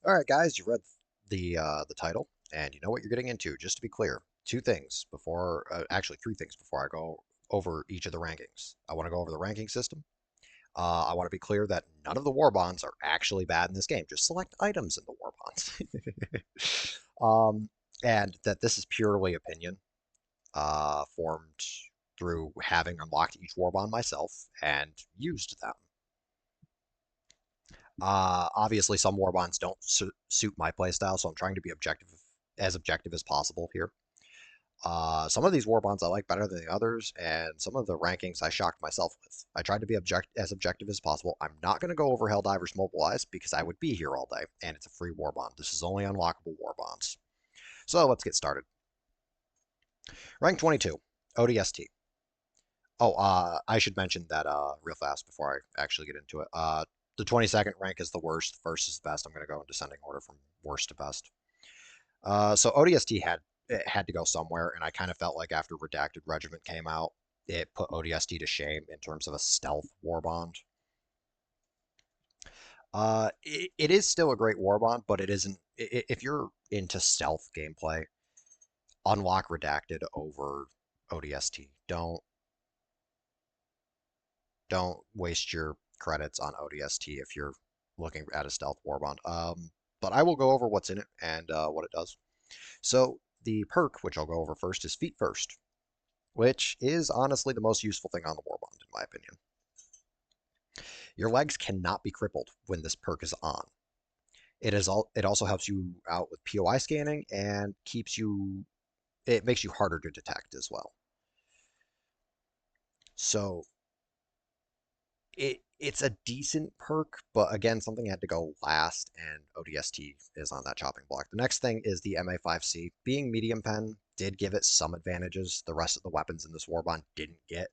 All right, guys, you read the title, and you know what you're getting into. Just to be clear, two things before, actually three things before I go over each of the rankings. I want to go over the ranking system. I want to be clear that none of the Warbonds are actually bad in this game. Just select items in the Warbonds. And that this is purely opinion, formed through having unlocked each Warbond myself and used them. Obviously, some Warbonds don't suit my playstyle, so I'm trying to be objective as possible here. Some of these Warbonds I like better than the others, and some of the rankings I shocked myself with. I tried to be as objective as possible. I'm not going to go over Helldivers Mobilized because I would be here all day, and it's a free Warbond. This is only unlockable Warbonds. So let's get started. Rank 22, ODST. Oh, I should mention that real fast before I actually get into it. The 22nd rank is the worst. First is the best. I'm going to go in descending order from worst to best. So ODST had to go somewhere, and I kind of felt like after Redacted Regiment came out, it put ODST to shame in terms of a stealth warbond. It is still a great warbond, but it isn't. If you're into stealth gameplay, unlock Redacted over ODST. Don't waste your credits on ODST if you're looking at a stealth warbond. But I will go over what's in it and what it does. So the perk, which I'll go over first, is Feet First, which is honestly the most useful thing on the Warbond, in my opinion. Your legs cannot be crippled when this perk is on. It also helps you out with POI scanning and it makes you harder to detect as well. So it's a decent perk, but again, something had to go last, and ODST is on that chopping block. The next thing is the MA5C. Being medium pen did give it some advantages the rest of the weapons in this Warbond didn't get,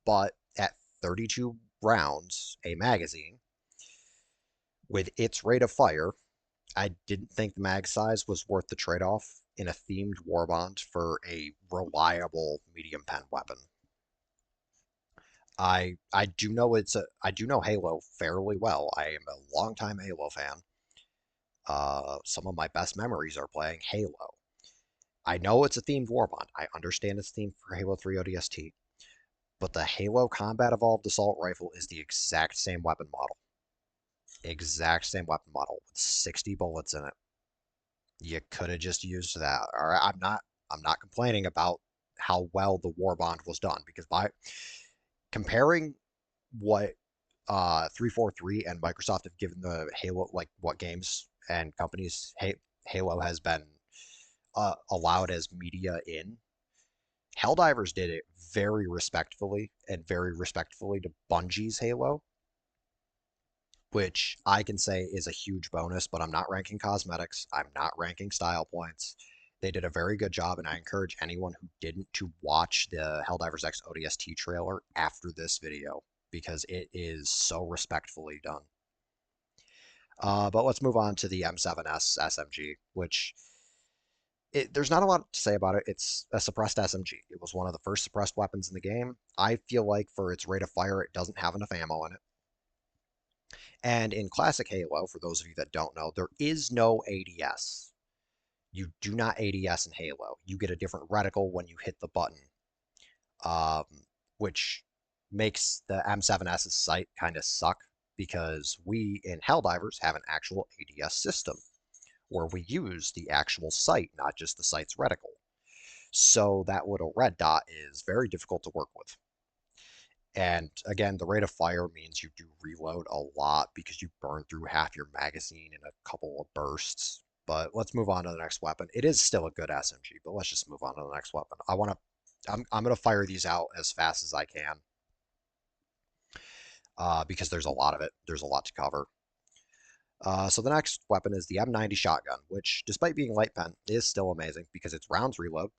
but at 32 rounds a magazine, with its rate of fire, I didn't think the mag size was worth the trade-off in a themed Warbond for a reliable medium pen weapon. I do know I do know Halo fairly well. I am a longtime Halo fan. Some of my best memories are playing Halo. I know it's a themed warbond. I understand it's themed for Halo 3 ODST, but the Halo Combat Evolved Assault Rifle is the exact same weapon model. Exact same weapon model with 60 bullets in it. You could have just used that. All right, I'm not complaining about how well the Warbond was done because by comparing what 343 and Microsoft have given the Halo, like what games and companies Halo has been allowed as media in. Helldivers did it very respectfully to Bungie's Halo, which I can say is a huge bonus, but I'm not ranking cosmetics. I'm not ranking style points. They did a very good job, and I encourage anyone who didn't to watch the Helldivers X ODST trailer after this video because it is so respectfully done. But let's move on to the M7S SMG, which there's not a lot to say about it. It's a suppressed SMG. It was one of the first suppressed weapons in the game. I feel like for its rate of fire, it doesn't have enough ammo in it. And in classic Halo, for those of you that don't know, there is no ADS. You do not ADS in Halo. You get a different reticle when you hit the button, um, which makes the M7S's sight kind of suck because we in Helldivers have an actual ADS system where we use the actual sight, not just the sight's reticle. So that little red dot is very difficult to work with. And again, the rate of fire means you do reload a lot because you burn through half your magazine in a couple of bursts. But let's move on to the next weapon. It is still a good SMG, but let's just move on to the next weapon. I'm gonna fire these out as fast as I can because there's a lot of it. There's a lot to cover. So the next weapon is the M90 shotgun, which, despite being light pen, is still amazing because its rounds reload.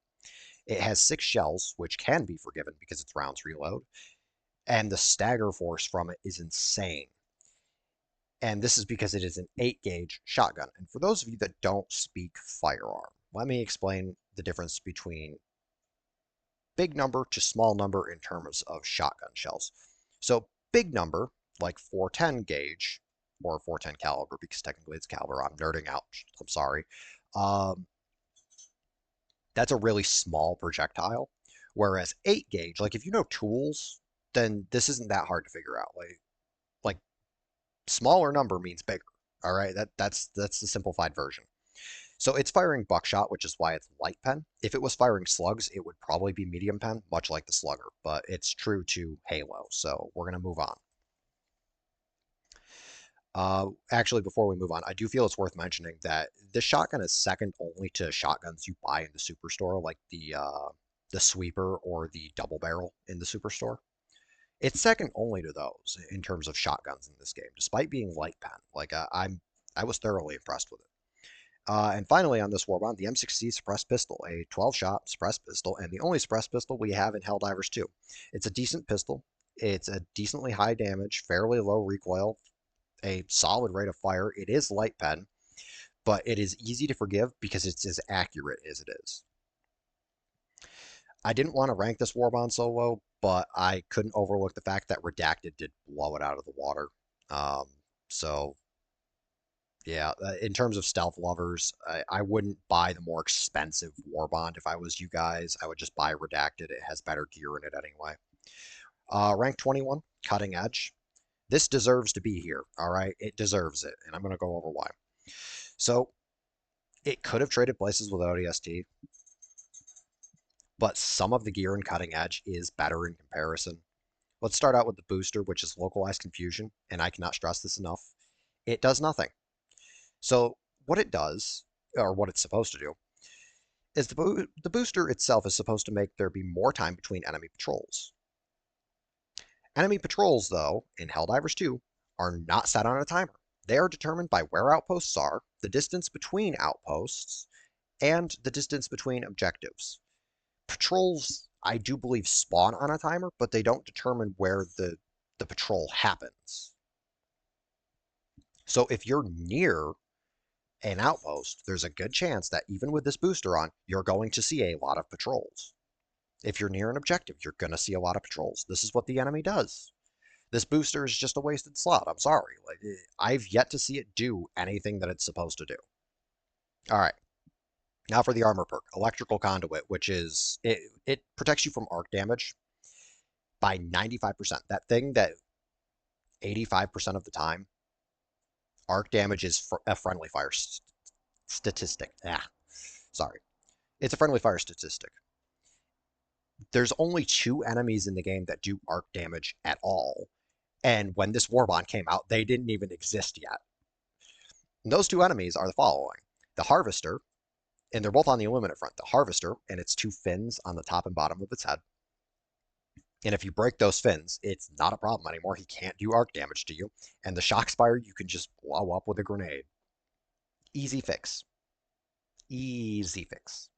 It has 6 shells, which can be forgiven because its rounds reload, and the stagger force from it is insane. And this is because it is an 8 gauge shotgun. And for those of you that don't speak firearm, let me explain the difference between big number to small number in terms of shotgun shells. So big number, like 410 gauge, or 410 caliber, because technically it's caliber. I'm nerding out. I'm sorry. Um, that's a really small projectile. Whereas 8 gauge, like if you know tools, then this isn't that hard to figure out. Like smaller number means bigger. All right, that's the simplified version. So it's firing buckshot, which is why it's light pen. If it was firing slugs, it would probably be medium pen, much like the slugger, but it's true to Halo. So we're gonna move on. Actually, before we move on, I do feel it's worth mentioning that this shotgun is second only to shotguns you buy in the superstore, like the sweeper or the double barrel in the superstore. It's second only to those in terms of shotguns in this game, despite being light pen. I was thoroughly impressed with it. And finally, on this Warbond, the M60 suppressed pistol, a 12-shot suppressed pistol, and the only suppressed pistol we have in Helldivers 2. It's a decent pistol. It's a decently high damage, fairly low recoil, a solid rate of fire. It is light pen, but it is easy to forgive because it's as accurate as it is. I didn't want to rank this Warbond so low, but I couldn't overlook the fact that Redacted did blow it out of the water. Um, so yeah, in terms of stealth lovers, I wouldn't buy the more expensive Warbond if I was you guys. I would just buy Redacted. It has better gear in it anyway. Rank 21, Cutting Edge. This deserves to be here, all right? It deserves it, and I'm going to go over why. So, it could have traded places with ODST, but some of the gear in Cutting Edge is better in comparison. Let's start out with the booster, which is localized confusion, and I cannot stress this enough. It does nothing. So, what it does, or what it's supposed to do, is the booster itself is supposed to make there be more time between enemy patrols. Enemy patrols, though, in Helldivers 2, are not set on a timer. They are determined by where outposts are, the distance between outposts, and the distance between objectives. Patrols, I do believe, spawn on a timer, but they don't determine where the patrol happens. So if you're near an outpost, there's a good chance that even with this booster on, you're going to see a lot of patrols. If you're near an objective, you're going to see a lot of patrols. This is what the enemy does. This booster is just a wasted slot. I'm sorry. I've yet to see it do anything that it's supposed to do. All right. Now for the armor perk, Electrical Conduit, which is it protects you from arc damage by 95%. That thing that 85% of the time, arc damage is a friendly fire statistic. Sorry. It's a friendly fire statistic. There's only 2 enemies in the game that do arc damage at all. And when this Warbond came out, they didn't even exist yet. And those 2 enemies are the following. The Harvester, and they're both on the Illuminate front. The Harvester and its 2 fins on the top and bottom of its head. And if you break those fins, it's not a problem anymore. He can't do arc damage to you. And the Shockspire, you can just blow up with a grenade. Easy fix. Easy fix.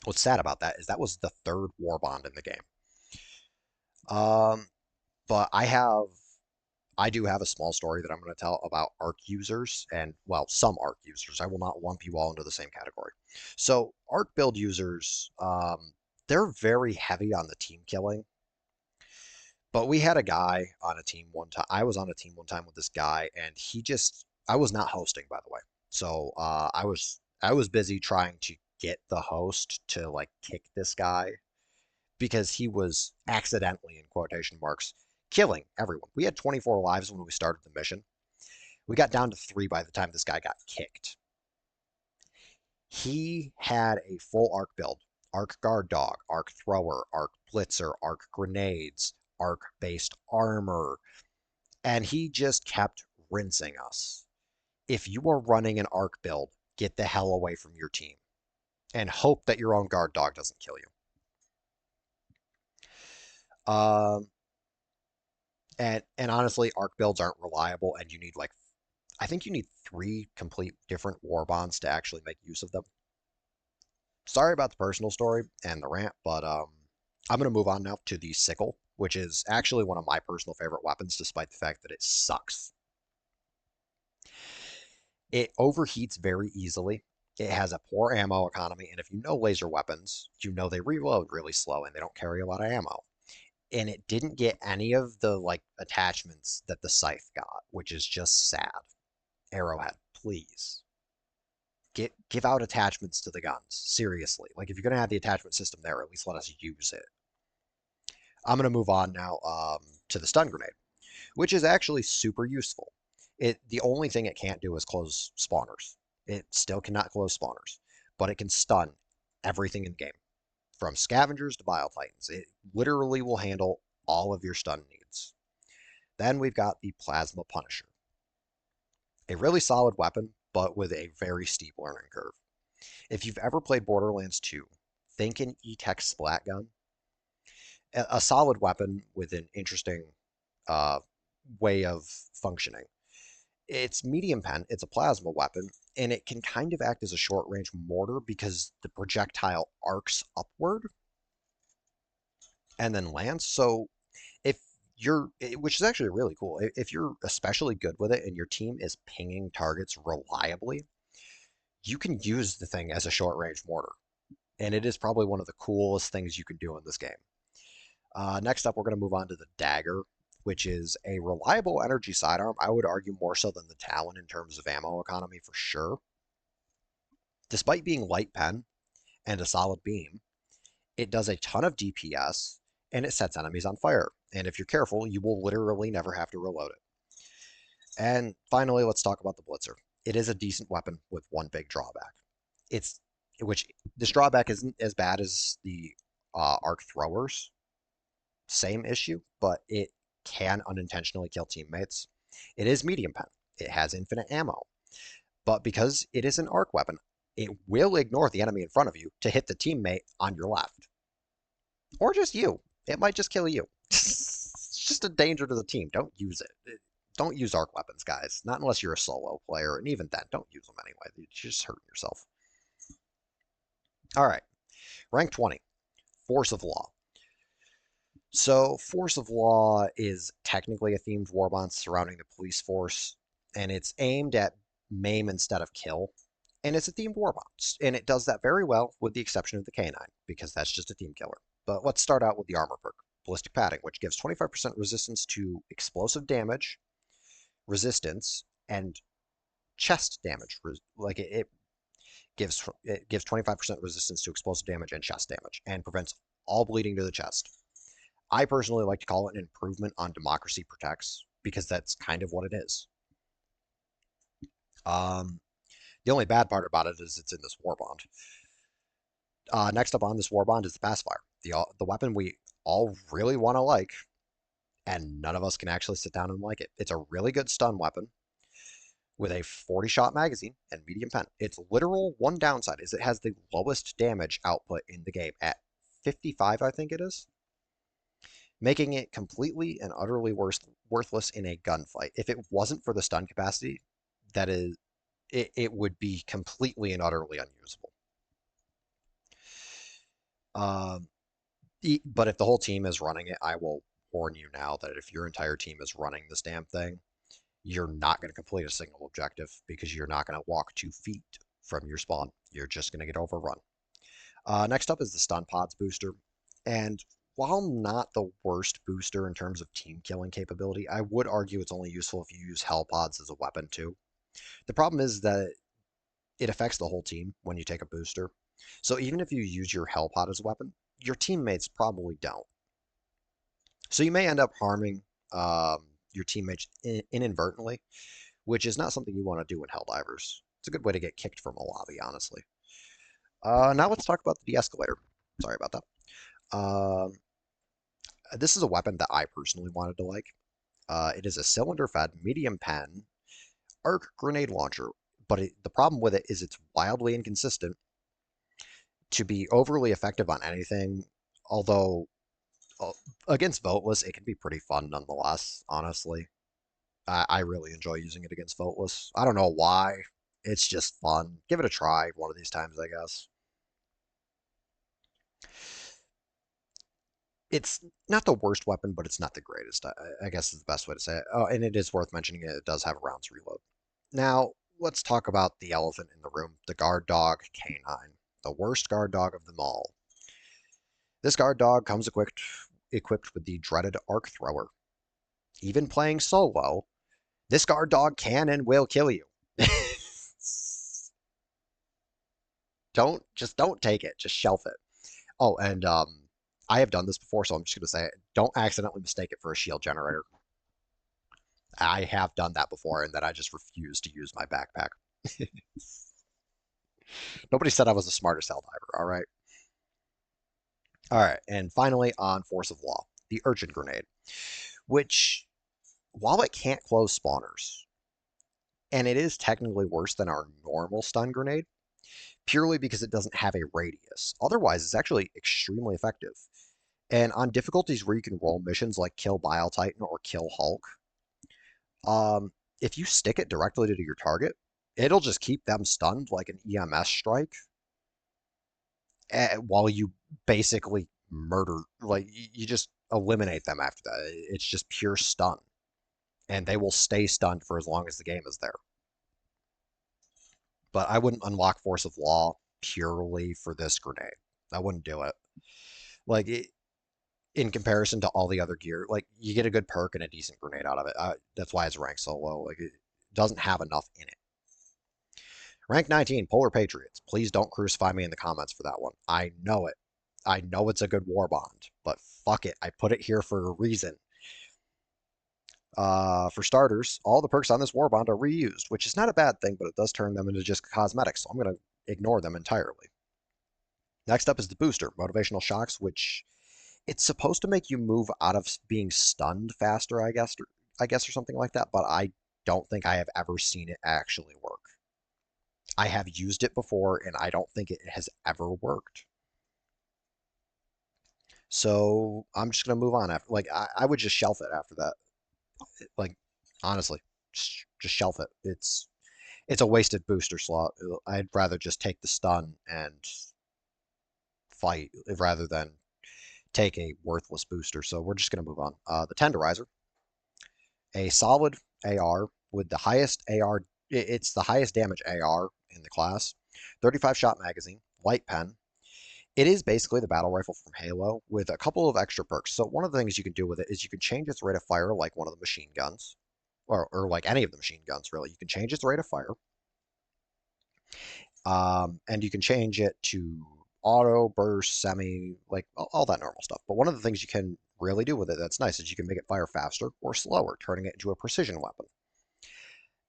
What's sad about that is that was the 3rd Warbond in the game. But I do have a small story that I'm going to tell about ARC users and, well, some ARC users. I will not lump you all into the same category. So ARC build users, they're very heavy on the team killing. But we had a guy on a team one time. I was on a team one time with this guy, and I was not hosting, by the way. So I was busy trying to get the host to like kick this guy because he was accidentally, in quotation marks, killing everyone. We had 24 lives when we started the mission. We got down to 3 by the time this guy got kicked. He had a full arc build. Arc guard dog, arc thrower, arc blitzer, arc grenades, arc based armor. And he just kept rinsing us. If you are running an arc build, get the hell away from your team. And hope that your own guard dog doesn't kill you. And honestly, arc builds aren't reliable, and you need I think you need 3 complete different Warbonds to actually make use of them. Sorry about the personal story and the rant, but I'm going to move on now to the sickle, which is actually one of my personal favorite weapons, despite the fact that it sucks. It overheats very easily. It has a poor ammo economy, and if you know laser weapons, you know they reload really slow and they don't carry a lot of ammo. and it didn't get any of the like attachments that the scythe got, which is just sad. Arrowhead, please give out attachments to the guns. Seriously, like if you're gonna have the attachment system there, at least let us use it. I'm gonna move on now to the stun grenade, which is actually super useful. The only thing it can't do is close spawners. It still cannot close spawners, but it can stun everything in the game, from scavengers to bile titans. It literally will handle all of your stun needs. Then we've got the Plasma Punisher, a really solid weapon, but with a very steep learning curve. If you've ever played Borderlands 2, think an E-Tech splat gun, a solid weapon with an interesting uh, way of functioning. It's medium pen, it's a plasma weapon, and it can kind of act as a short range mortar because the projectile arcs upward and then lands. So if you're, which is actually really cool, if you're especially good with it and your team is pinging targets reliably, you can use the thing as a short range mortar. And it is probably one of the coolest things you can do in this game. Next up, we're going to move on to the dagger, which is a reliable energy sidearm. I would argue more so than the Talon in terms of ammo economy for sure. Despite being light pen and a solid beam, it does a ton of DPS and it sets enemies on fire. And if you're careful, you will literally never have to reload it. And finally, let's talk about the Blitzer. It is a decent weapon with one big drawback. Which this drawback isn't as bad as the arc throwers. Same issue, but it can unintentionally kill teammates. It is medium pen. It has infinite ammo. But because it is an arc weapon, it will ignore the enemy in front of you to hit the teammate on your left. Or just you. It might just kill you. It's just a danger to the team. Don't use it. Don't use arc weapons, guys. Not unless you're a solo player, and even then, don't use them anyway. You're just hurting yourself. All right. Rank 20. Force of Law. So, Force of Law is technically a themed warbond surrounding the police force, and it's aimed at maim instead of kill. And it's a themed warbond, and it does that very well, with the exception of the canine, because that's just a theme killer. But let's start out with the armor perk, Ballistic Padding, which gives 25% resistance to explosive damage, resistance, and chest damage. Like it gives 25% resistance to explosive damage and chest damage, and prevents all bleeding to the chest. I personally like to call it an improvement on Democracy Protects, because that's kind of what it is. The only bad part about it is it's in this Warbond. Next up on this Warbond is the Pacifier, the weapon we all really want to like, and none of us can actually sit down and like it. It's a really good stun weapon with a 40-shot magazine and medium pen. Its literal one downside is it has the lowest damage output in the game at 55, I think it is, making it completely and utterly worthless in a gunfight. If it wasn't for the stun capacity, it would be completely and utterly unusable. But if the whole team is running it, I will warn you now that if your entire team is running this damn thing, you're not going to complete a single objective because you're not going to walk 2 feet from your spawn. You're just going to get overrun. Next up is the Stun Pods booster. And while not the worst booster in terms of team killing capability, I would argue it's only useful if you use Hell Pods as a weapon too. The problem is that it affects the whole team when you take a booster. So even if you use your Hell Pod as a weapon, your teammates probably don't. So you may end up harming your teammates inadvertently, which is not something you want to do in Helldivers. It's a good way to get kicked from a lobby, honestly. Now let's talk about the de-escalator. Sorry about that. This is a weapon that I personally wanted to like. It is a cylinder-fed, medium pen, arc grenade launcher, but the problem with it is it's wildly inconsistent. To be overly effective on anything, although against Voteless, it can be pretty fun nonetheless, honestly. I really enjoy using it against Voteless. I don't know why. It's just fun. Give it a try one of these times, I guess. It's not the worst weapon, but it's not the greatest, I guess is the best way to say it. Oh, and it is worth mentioning it does have rounds reload. Now, let's talk about the elephant in the room, the guard dog canine, the worst guard dog of them all. This guard dog comes equipped equipped with the dreaded Arc Thrower. Even playing solo, this guard dog can and will kill you. Don't take it. Just shelf it. Oh, and I have done this before, so I'm just gonna say it. Don't accidentally mistake it for a shield generator. I have done that before, and then I just refuse to use my backpack. Nobody said I was the smartest Helldiver. All right. All right, and finally on Force of Law, the Urchin Grenade, which, while it can't close spawners, and it is technically worse than our normal stun grenade, purely because it doesn't have a radius. Otherwise, it's actually extremely effective. And on difficulties where you can roll missions like kill Bile Titan or kill Hulk, if you stick it directly to your target, it'll just keep them stunned like an EMS strike while you basically murder, like you just eliminate them after that. It's just pure stun, and they will stay stunned for as long as the game is there. But I wouldn't unlock Force of Law purely for this grenade. I wouldn't do it. Like in comparison to all the other gear, like you get a good perk and a decent grenade out of it. That's why it's ranked so low. Like it doesn't have enough in it. Rank 19, Polar Patriots. Please don't crucify me in the comments for that one. I know it. I know it's a good Warbond, but fuck it. I put it here for a reason. For starters, all the perks on this Warbond are reused, which is not a bad thing, but it does turn them into just cosmetics, so I'm going to ignore them entirely. Next up is the booster, Motivational Shocks, which it's supposed to make you move out of being stunned faster, I guess, or something like that, but I don't think I have ever seen it actually work. I have used it before, and I don't think it has ever worked. So I'm just gonna move on after. Like I would just shelf it after that. Like honestly, just shelf it. It's a wasted booster slot. I'd rather just take the stun and fight rather than take a worthless booster. So we're just gonna move on. The Tenderizer, a solid AR with the highest AR. It's the highest damage AR in the class. 35 shot magazine, light pen. It is basically the battle rifle from Halo with a couple of extra perks. So one of the things you can do with it is you can change its rate of fire like one of the machine guns, or like any of the machine guns, really. You can change its rate of fire, and you can change it to auto, burst, semi, like all that normal stuff. But one of the things you can really do with it that's nice is you can make it fire faster or slower, turning it into a precision weapon.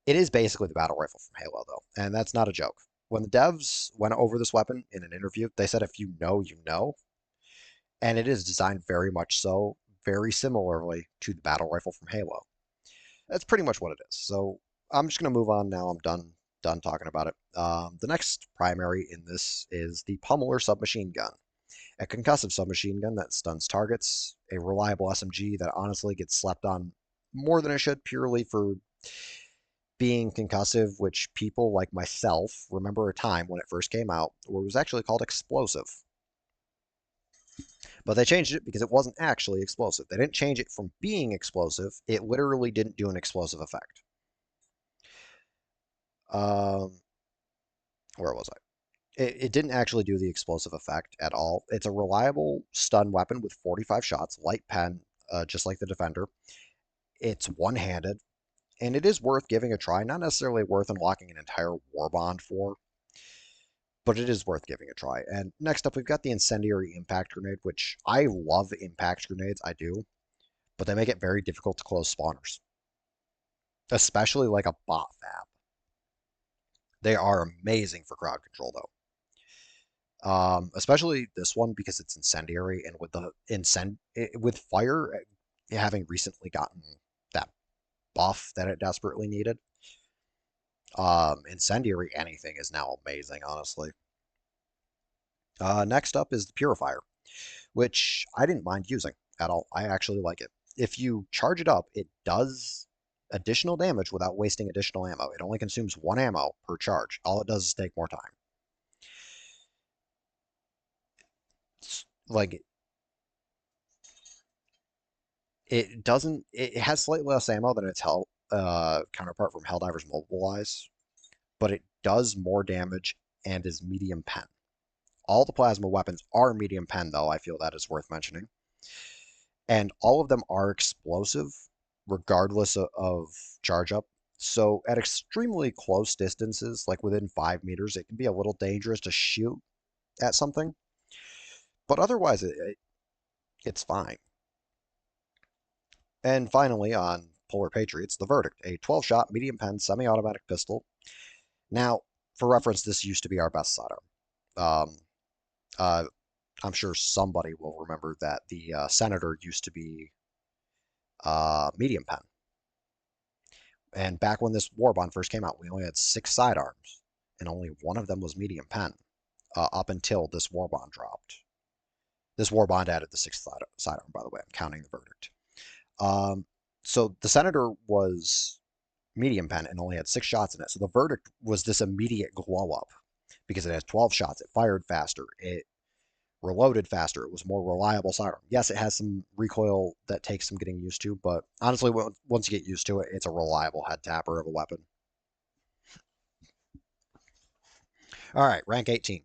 It is basically the battle rifle from Halo, though, and that's not a joke. When the devs went over this weapon in an interview, they said if you know, you know. And it is designed very much so, very similarly to the battle rifle from Halo. That's pretty much what it is. So I'm just going to move on now. I'm done talking about it. The next primary in this is the Pummeler submachine gun, a concussive submachine gun that stuns targets, a reliable SMG that honestly gets slept on more than it should purely for being concussive, which people like myself remember a time when it first came out where it was actually called explosive. But they changed it because it wasn't actually explosive. They didn't change it from being explosive. It literally didn't do an explosive effect. Um, where was I? It didn't actually do the explosive effect at all. It's a reliable stun weapon with 45 shots, light pen, just like the Defender. It's one-handed, and it is worth giving a try. Not necessarily worth unlocking an entire Warbond for, but it is worth giving a try. And next up, we've got the Incendiary Impact Grenade, which I love impact grenades, I do, but they make it very difficult to close spawners, especially like a bot fab. They are amazing for crowd control, though. Especially this one because it's incendiary, and with the with fire having recently gotten that buff that it desperately needed, incendiary anything is now amazing, honestly. Next up is the Purifier, which I didn't mind using at all. I actually like it. If you charge it up, it does additional damage without wasting additional ammo. It only consumes one ammo per charge. All it does is take more time. Like it doesn't. It has slightly less ammo than its counterpart from Helldivers Mobilize, but it does more damage and is medium pen. All the plasma weapons are medium pen, though. I feel that is worth mentioning. and all of them are explosive, regardless of charge up. So at extremely close distances, like within 5 meters, it can be a little dangerous to shoot at something. But otherwise, it's fine. And finally, on Polar Patriots, the verdict: a 12-shot medium pen semi-automatic pistol. Now, for reference, this used to be our best sidearm. Uh, I'm sure somebody will remember that the Senator used to be medium pen. And back when this Warbond first came out, we only had 6 sidearms, and only one of them was medium pen, up until this Warbond dropped. This Warbond added the 6th sidearm, by the way. I'm counting the verdict. Um, so the Senator was medium pen and only had 6 shots in it. So the verdict was this immediate glow up because it has 12 shots. It fired faster. It reloaded faster. It was more reliable sidearm. Yes, it has some recoil that takes some getting used to, but honestly, once you get used to it, it's a reliable head tapper of a weapon. All right, rank 18.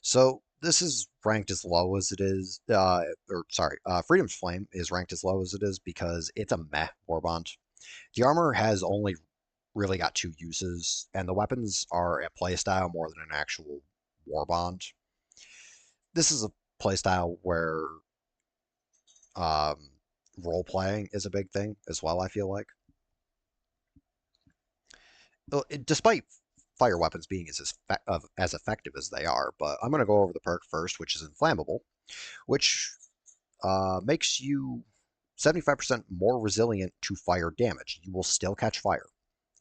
So this is ranked as low as it is, Freedom's Flame is ranked as low as it is because it's a meh warbond. The armor has only really got 2 uses, and the weapons are a playstyle more than an actual warbond. This is a playstyle where um, role playing is a big thing as well, I feel like. Despite fire weapons being as effective as they are, but I'm going to go over the perk first, which is Inflammable, which makes you 75% more resilient to fire damage. You will still catch fire.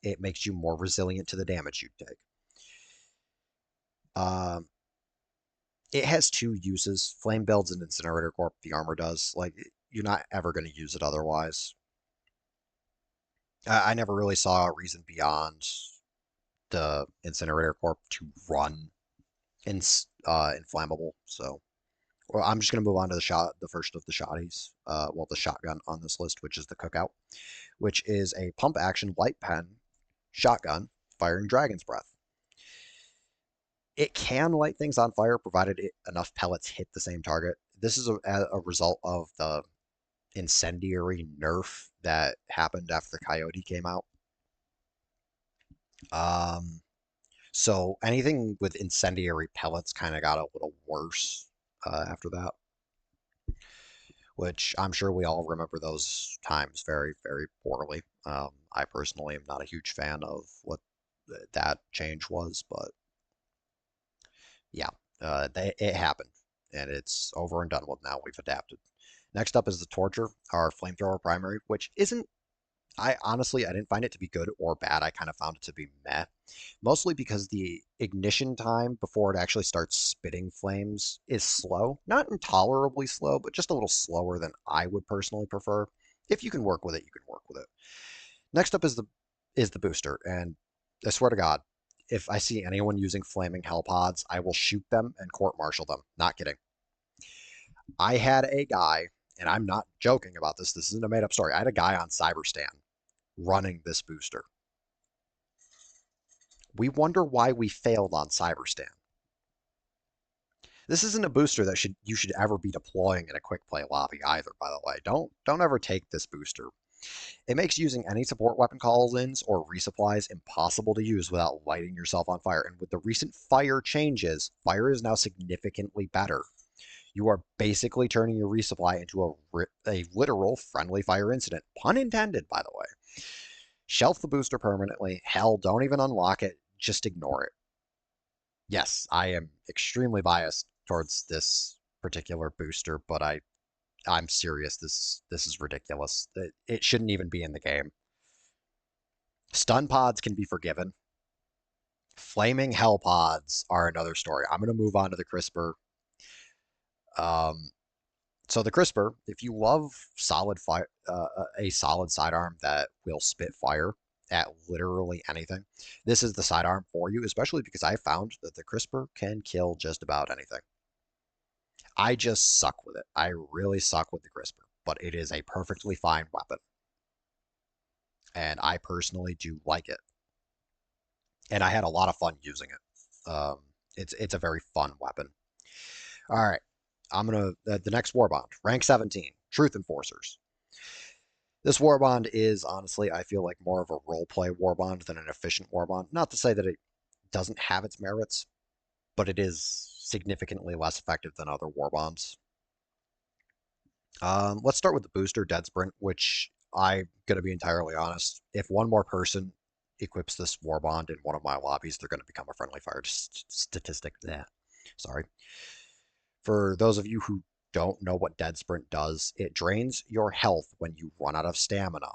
It makes you more resilient to the damage you take. Um, it has 2 uses. Flame builds an Incinerator Corp. The armor does. Like, you're not ever going to use it otherwise. I never really saw a reason beyond the Incinerator Corp to run inflammable. So, well, I'm just going to move on to the first of the shotties. The shotgun on this list, which is the Cookout, which is a pump action light pen shotgun firing Dragon's Breath. It can light things on fire provided enough pellets hit the same target. This is a result of the incendiary nerf that happened after the Coyote came out. So anything with incendiary pellets kind of got a little worse after that, which I'm sure we all remember those times very, very poorly. I personally am not a huge fan of what that change was, but yeah, it happened, and it's over and done with now. We've adapted. Next up is the Torture, our flamethrower primary, which isn't. I didn't find it to be good or bad. I kind of found it to be meh, mostly because the ignition time before it actually starts spitting flames is slow. Not intolerably slow, but just a little slower than I would personally prefer. If you can work with it, you can work with it. Next up is the booster, and I swear to God, if I see anyone using flaming hell pods, I will shoot them and court-martial them. Not kidding. I had a guy, and I'm not joking about this. This isn't a made-up story. I had a guy on Cyberstan running this booster. We wonder why we failed on Cyberstan. This isn't a booster that you should ever be deploying in a quick play lobby either, by the way. Don't ever take this booster. It makes using any support weapon call-ins or resupplies impossible to use without lighting yourself on fire. And with the recent fire changes, fire is now significantly better. You are basically turning your resupply into a literal friendly fire incident. Pun intended, by the way. Shelf the booster permanently. Hell, don't even unlock it. Just ignore it. Yes, I am extremely biased towards this particular booster, but I'm serious. This is ridiculous. It shouldn't even be in the game. Stun pods can be forgiven. Flaming hell pods are another story. I'm going to move on to the crisper. So the crisper, if you love solid fire, a solid sidearm that will spit fire at literally anything, this is the sidearm for you, especially because I found that the crisper can kill just about anything. I just suck with it. I really suck with the crisper, but it is a perfectly fine weapon. And I personally do like it. And I had a lot of fun using it. It's a very fun weapon. All right. I'm gonna the next Warbond, rank 17. Truth Enforcers. This Warbond is honestly, I feel like more of a roleplay Warbond than an efficient Warbond. Not to say that it doesn't have its merits, but it is significantly less effective than other Warbonds. Let's start with the booster, Dead Sprint, which I'm going to be entirely honest. If one more person equips this Warbond in one of my lobbies, they're going to become a friendly fire statistic. Yeah. Sorry. For those of you who don't know what Dead Sprint does, it drains your health when you run out of stamina.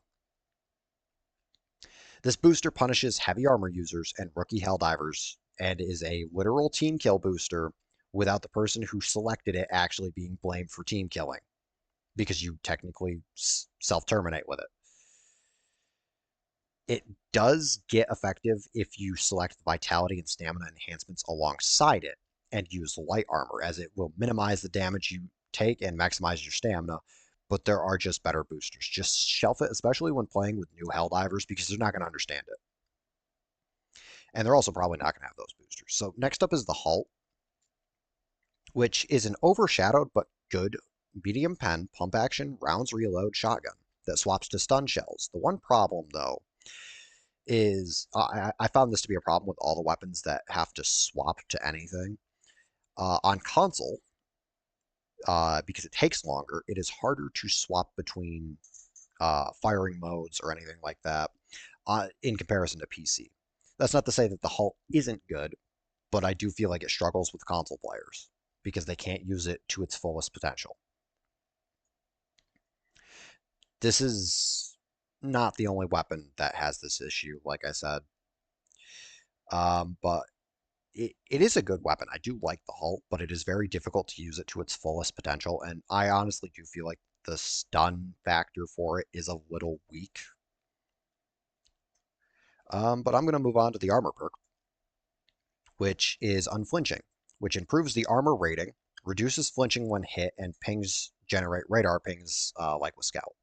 This booster punishes heavy armor users and rookie Helldivers and is a literal team kill booster without the person who selected it actually being blamed for team killing, because you technically self-terminate with it. It does get effective if you select vitality and stamina enhancements alongside it and use light armor, as it will minimize the damage you take and maximize your stamina, but there are just better boosters. Just shelf it, especially when playing with new Helldivers, because they're not going to understand it. And they're also probably not going to have those boosters. So next up is the Halt, which is an overshadowed but good medium pen, pump action, rounds reload shotgun that swaps to stun shells. The one problem, though, is I found this to be a problem with all the weapons that have to swap to anything. On console, because it takes longer, it is harder to swap between firing modes or anything like that in comparison to PC. That's not to say that the Halt isn't good, but I do feel like it struggles with console players because they can't use it to its fullest potential. This is not the only weapon that has this issue, like I said. But it is a good weapon. I do like the Halt, but it is very difficult to use it to its fullest potential. And I honestly do feel like the stun factor for it is a little weak. But I'm going to move on to the armor perk, which is unflinching, which improves the armor rating, reduces flinching when hit, and pings generate radar pings like with Scout.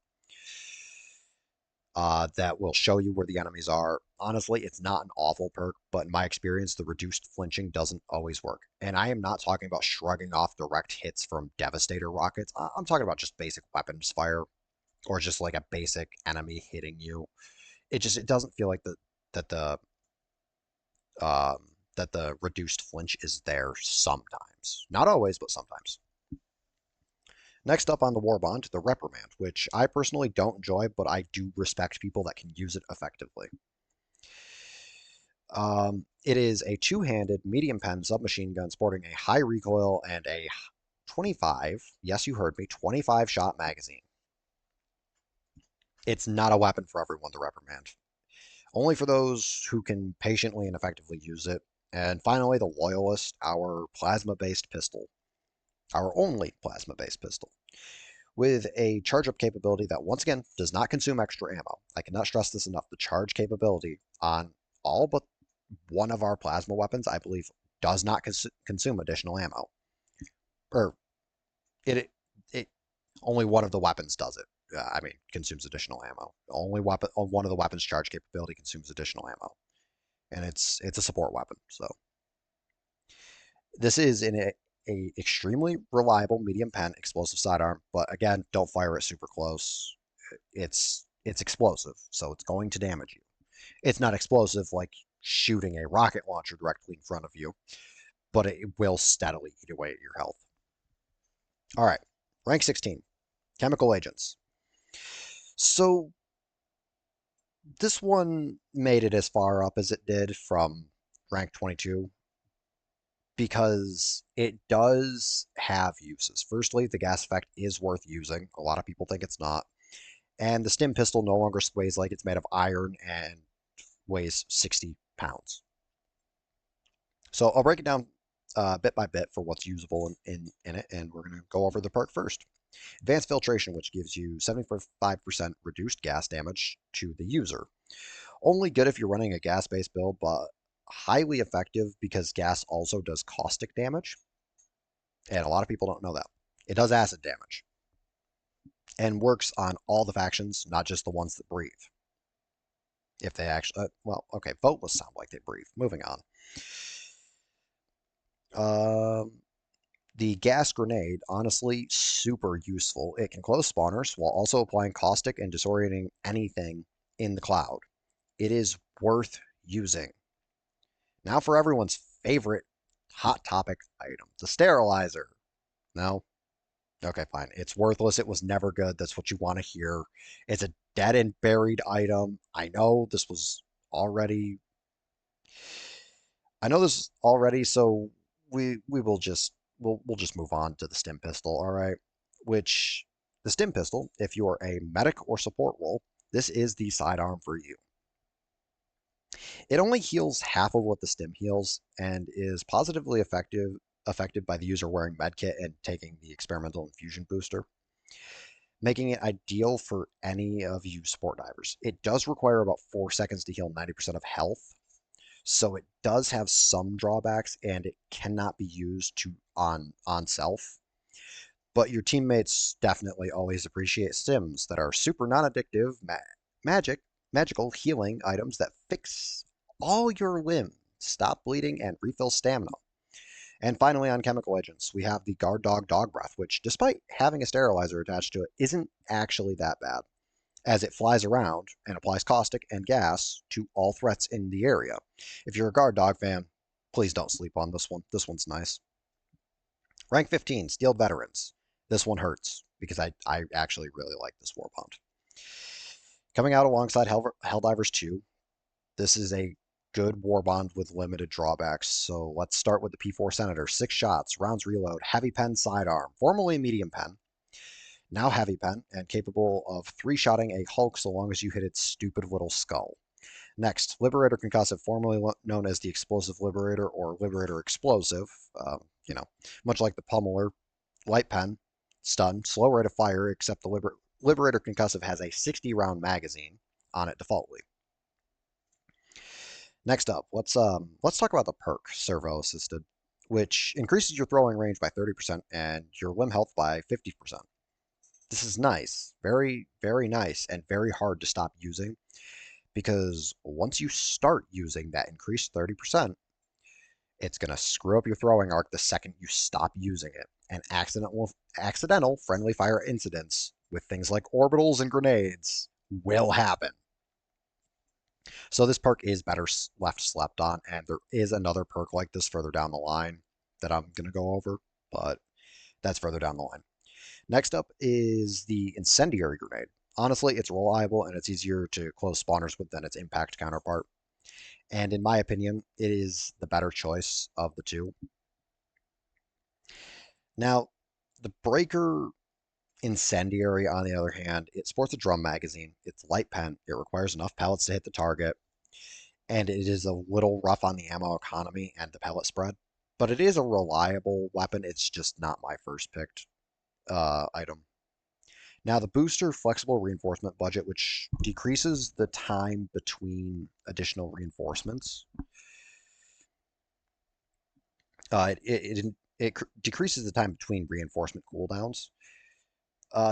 That will show you where the enemies are. Honestly, it's not an awful perk, but in my experience, the reduced flinching doesn't always work. And I am not talking about shrugging off direct hits from Devastator rockets. I'm talking about just basic weapons fire, or just like a basic enemy hitting you. It doesn't feel like that the um, that the reduced flinch is there sometimes. Not always, but sometimes. Next up on the Warbond, the Reprimand, which I personally don't enjoy, but I do respect people that can use it effectively. It is a two-handed medium pen submachine gun sporting a high recoil and a 25, yes, you heard me, 25 shot magazine. It's not a weapon for everyone, the Reprimand. Only for those who can patiently and effectively use it. And finally, the Loyalist, our plasma-based pistol. Our only plasma-based pistol. With a charge-up capability that, once again, does not consume extra ammo. I cannot stress this enough. The charge capability on all but one of our plasma weapons, I believe, does not consume additional ammo. Or, it only one of the weapons does it. Consumes additional ammo. Only one of the weapons' charge capability consumes additional ammo. And it's a support weapon, so. This is in a extremely reliable medium pen explosive sidearm, but again, don't fire it super close. It's explosive, so it's going to damage you. It's not explosive like shooting a rocket launcher directly in front of you, but it will steadily eat away at your health. All right, rank 16, chemical agents. So this one made it as far up as it did from rank 22 because it does have uses. Firstly, the gas effect is worth using. A lot of people think it's not. And the stim pistol no longer weighs like it's made of iron and weighs 60 pounds. So I'll break it down bit by bit for what's usable in it, and we're going to go over the perk first. Advanced Filtration, which gives you 75% reduced gas damage to the user. Only good if you're running a gas-based build, but highly effective because gas also does caustic damage. And a lot of people don't know that. It does acid damage. And works on all the factions, not just the ones that breathe. If they actually, voteless sound like they breathe. Moving on. The gas grenade, honestly, super useful. It can close spawners while also applying caustic and disorienting anything in the cloud. It is worth using. Now for everyone's favorite hot topic item, the sterilizer. No? Okay, fine. It's worthless. It was never good. That's what you want to hear. It's a dead and buried item. Already I know this already, so we will just we'll just move on to the stim pistol, all right? Which the stim pistol, if you are a medic or support role, this is the sidearm for you. It only heals half of what the stim heals and is positively affected by the user wearing medkit and taking the experimental infusion booster, making it ideal for any of you support divers. It does require about 4 seconds to heal 90% of health, so it does have some drawbacks and it cannot be used to on self. But your teammates definitely always appreciate stims that are super non-addictive magic magical healing items that fix all your limbs, stop bleeding, and refill stamina. And finally, on chemical agents, we have the guard dog breath, which, despite having a sterilizer attached to it, isn't actually that bad, as it flies around and applies caustic and gas to all threats in the area. If you're a guard dog fan, please don't sleep on this one. This one's nice. Rank 15, Steel Veterans. This one hurts because I actually really like this Warbond. Coming out alongside Helldivers 2, this is a good Warbond with limited drawbacks. So let's start with the P4 Senator. 6 shots, rounds reload, heavy pen sidearm, formerly medium pen, now heavy pen, and capable of 3-shotting a Hulk so long as you hit its stupid little skull. Next, Liberator Concussive, formerly known as the Explosive Liberator or Liberator Explosive, you know, much like the Pummeler, light pen, stun, slow rate of fire, except the Liberator Concussive has a 60-round magazine on it defaultly. Next up, let's talk about the perk Servo Assisted, which increases your throwing range by 30% and your limb health by 50%. This is nice, very, very nice, and very hard to stop using because once you start using that increased 30%, it's going to screw up your throwing arc the second you stop using it, and accidental friendly fire incidents with things like orbitals and grenades will happen. So this perk is better left slept on, and there is another perk like this further down the line that I'm going to go over, but that's further down the line. Next up is the Incendiary Grenade. Honestly, it's reliable and it's easier to close spawners with than its impact counterpart. And in my opinion, it is the better choice of the two. Now, the Breaker Incendiary, on the other hand, it sports a drum magazine. It's light pen. It requires enough pellets to hit the target. And it is a little rough on the ammo economy and the pellet spread. But it is a reliable weapon. It's just not my first picked item. Now, the booster flexible reinforcement budget, which decreases the time between additional reinforcements. It decreases the time between reinforcement cooldowns.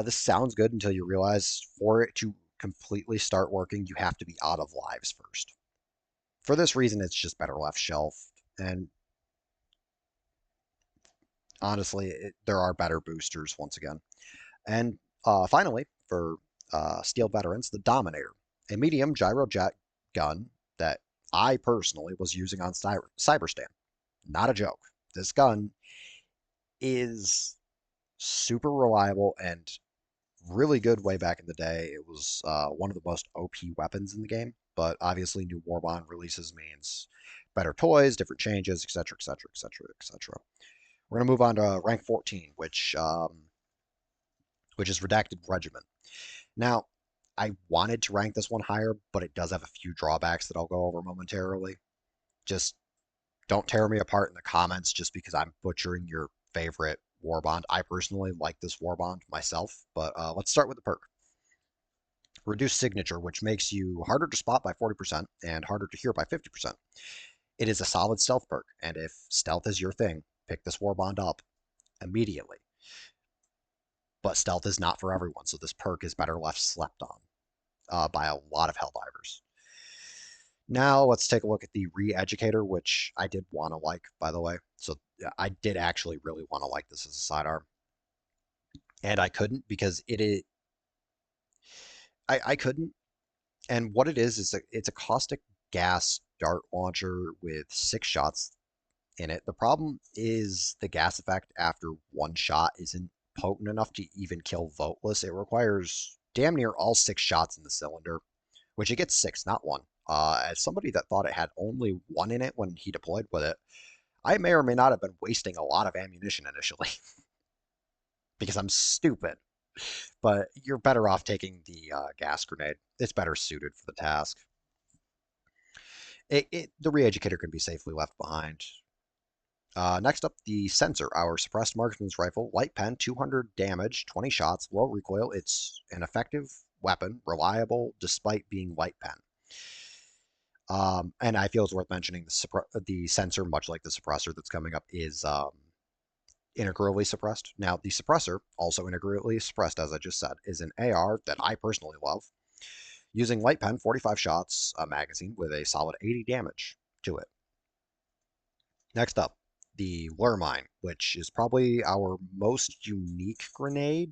This sounds good until you realize for it to completely start working, you have to be out of lives first. For this reason, it's just better left shelf. And honestly, there are better boosters once again. And finally, for Steel Veterans, the Dominator, a medium gyro jet gun that I personally was using on Cyberstan. Not a joke. This gun is super reliable and really good way back in the day. It was one of the most OP weapons in the game, but obviously new Warbond releases means better toys, different changes, etc., etc., etc., etc. We're going to move on to rank 14, which is Redacted Regiment. Now, I wanted to rank this one higher, but it does have a few drawbacks that I'll go over momentarily. Just don't tear me apart in the comments just because I'm butchering your favorite Warbond. I personally like this Warbond myself, but let's start with the perk. Reduced Signature, which makes you harder to spot by 40% and harder to hear by 50%. It is a solid stealth perk, and if stealth is your thing, pick this Warbond up immediately. But stealth is not for everyone, so this perk is better left slept on by a lot of Helldivers. Now let's take a look at the Re-Educator, which I did want to like, by the way. So yeah, I did actually really want to like this as a sidearm, and I couldn't because it is. I couldn't, and what it is it's a caustic gas dart launcher with 6 shots in it. The problem is the gas effect after one shot isn't potent enough to even kill Voteless. It requires damn near all 6 shots in the cylinder, which it gets 6, not one. As somebody that thought it had only one in it when he deployed with it, I may or may not have been wasting a lot of ammunition initially because I'm stupid. But you're better off taking the gas grenade. It's better suited for the task. The re-educator can be safely left behind. Next up, the Sensor, our suppressed marksman's rifle, light pen, 200 damage, 20 shots, low recoil. It's an effective weapon, reliable despite being light pen. And I feel it's worth mentioning the Sensor, much like the suppressor that's coming up, is integrally suppressed. Now, the suppressor, also integrally suppressed, as I just said, is an AR that I personally love, using light pen, 45 shots, a magazine with a solid 80 damage to it. Next up, the Lure Mine, which is probably our most unique grenade.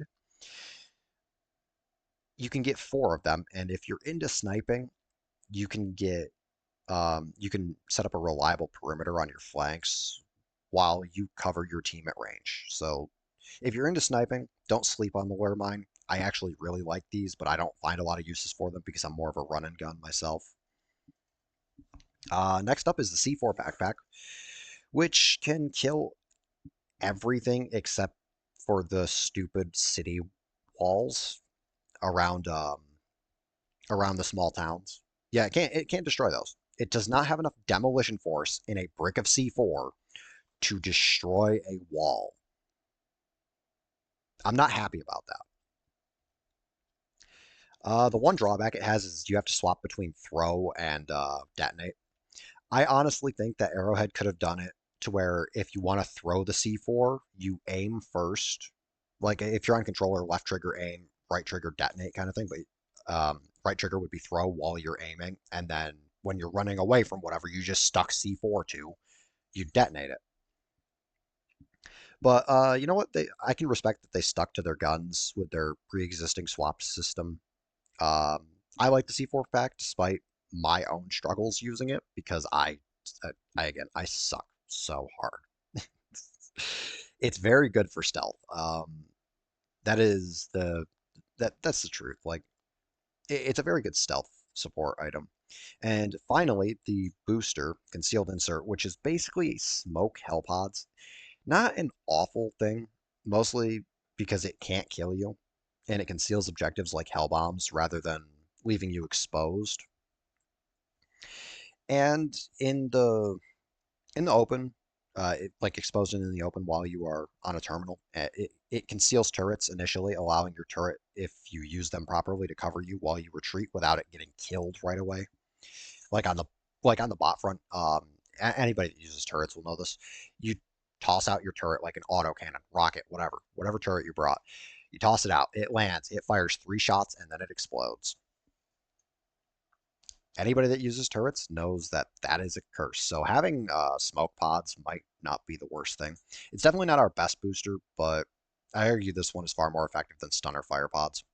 You can get 4 of them, and if you're into sniping, you can get you can set up a reliable perimeter on your flanks while you cover your team at range. So if you're into sniping, don't sleep on the Lure Mine. I actually really like these, but I don't find a lot of uses for them because I'm more of a run and gun myself. Next up is the C4 backpack, which can kill everything except for the stupid city walls around around the small towns. Yeah, it can't destroy those. It does not have enough demolition force in a brick of C4 to destroy a wall. I'm not happy about that. The one drawback it has is you have to swap between throw and detonate. I honestly think that Arrowhead could have done it to where if you want to throw the C4, you aim first. Like if you're on controller, left trigger aim, right trigger detonate kind of thing. But right trigger would be throw while you're aiming, and then when you're running away from whatever you just stuck C4 to, you detonate it. But you know what? I can respect that they stuck to their guns with their pre-existing swap system. Um, I like the C4 pack despite my own struggles using it because I suck so hard. It's very good for stealth. That is that's the truth. Like it's a very good stealth support item. And finally, the booster concealed insert, which is basically smoke hell pods. Not an awful thing, mostly because it can't kill you, and it conceals objectives like hell bombs rather than leaving you exposed. And in the open, like exposed in the open while you are on a terminal, it conceals turrets initially, allowing your turret, if you use them properly, to cover you while you retreat without it getting killed right away. Like on the like on the bot front, anybody that uses turrets will know this. You toss out your turret like an autocannon, rocket, whatever turret you brought. You toss it out, it lands, it fires 3 shots, and then it explodes. Anybody that uses turrets knows that that is a curse. So having smoke pods might not be the worst thing. It's definitely not our best booster, but I argue this one is far more effective than stunner fire pods.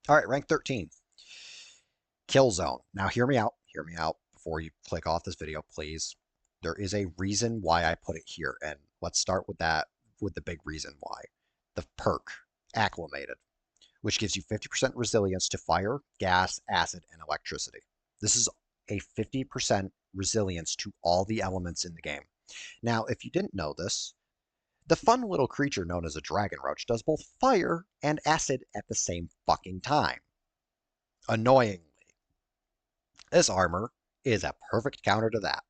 All right, rank 13. Kill zone. Now hear me out. Hear me out before you click off this video, please. There is a reason why I put it here, and let's start with that, with the big reason why. The perk, Acclimated, which gives you 50% resilience to fire, gas, acid, and electricity. This is a 50% resilience to all the elements in the game. Now, if you didn't know this, the fun little creature known as a dragon roach does both fire and acid at the same fucking time. Annoyingly, this armor is a perfect counter to that.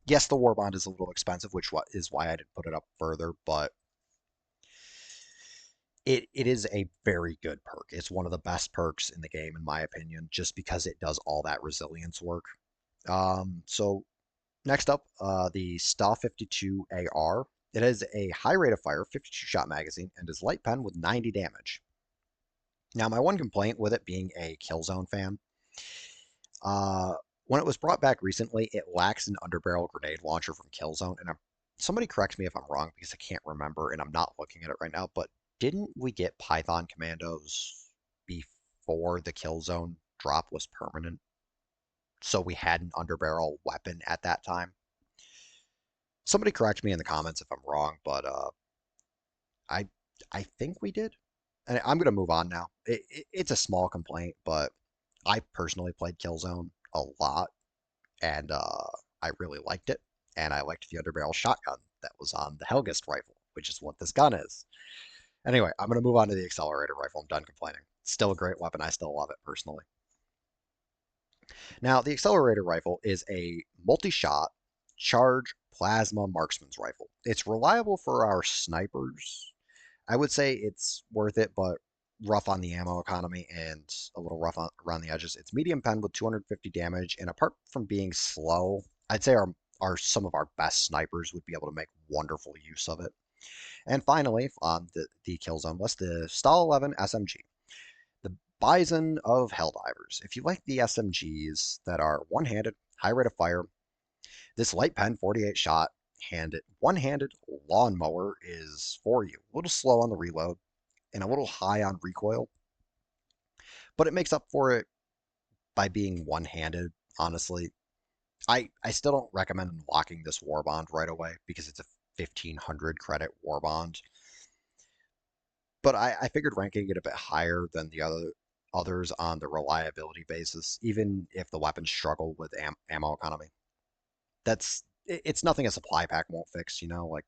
Yes, the Warbond is a little expensive, which is why I didn't put it up further, but it is a very good perk. It's one of the best perks in the game, in my opinion, just because it does all that resilience work. So next up, the Sta 52 AR. It has a high rate of fire, 52 shot magazine, and is light pen with 90 damage. Now, my one complaint with it being a Killzone fan Uh, when it was brought back recently, it lacks an underbarrel grenade launcher from Killzone, and somebody correct me if I'm wrong because I can't remember and I'm not looking at it right now. But didn't we get Python commandos before the Killzone drop was permanent? So we had an underbarrel weapon at that time. Somebody correct me in the comments if I'm wrong, but I I think we did. And I'm gonna move on now. It's a small complaint, but I personally played Killzone a lot, and I really liked it. And I liked the underbarrel shotgun that was on the Helgist rifle, which is what this gun is. Anyway, I'm gonna move on to the accelerator rifle. I'm done complaining. It's still a great weapon. I still love it personally. Now, the accelerator rifle is a multi-shot charge plasma marksman's rifle. It's reliable for our snipers. I would say it's worth it, but rough on the ammo economy and a little rough around the edges. It's medium pen with 250 damage, and apart from being slow, I'd say our some of our best snipers would be able to make wonderful use of it. And finally, on the kill zone list, the Stahl 11 SMG, the Bison of Helldivers. If you like the SMGs that are one-handed, high rate of fire, this light pen 48 shot handed one-handed lawnmower is for you. A little slow on the reload and a little high on recoil, but it makes up for it by being one-handed, honestly. I still don't recommend unlocking this Warbond right away because it's a 1500 credit Warbond. But I figured ranking it a bit higher than the others on the reliability basis, even if the weapons struggle with ammo economy. It's nothing a supply pack won't fix, you know. Like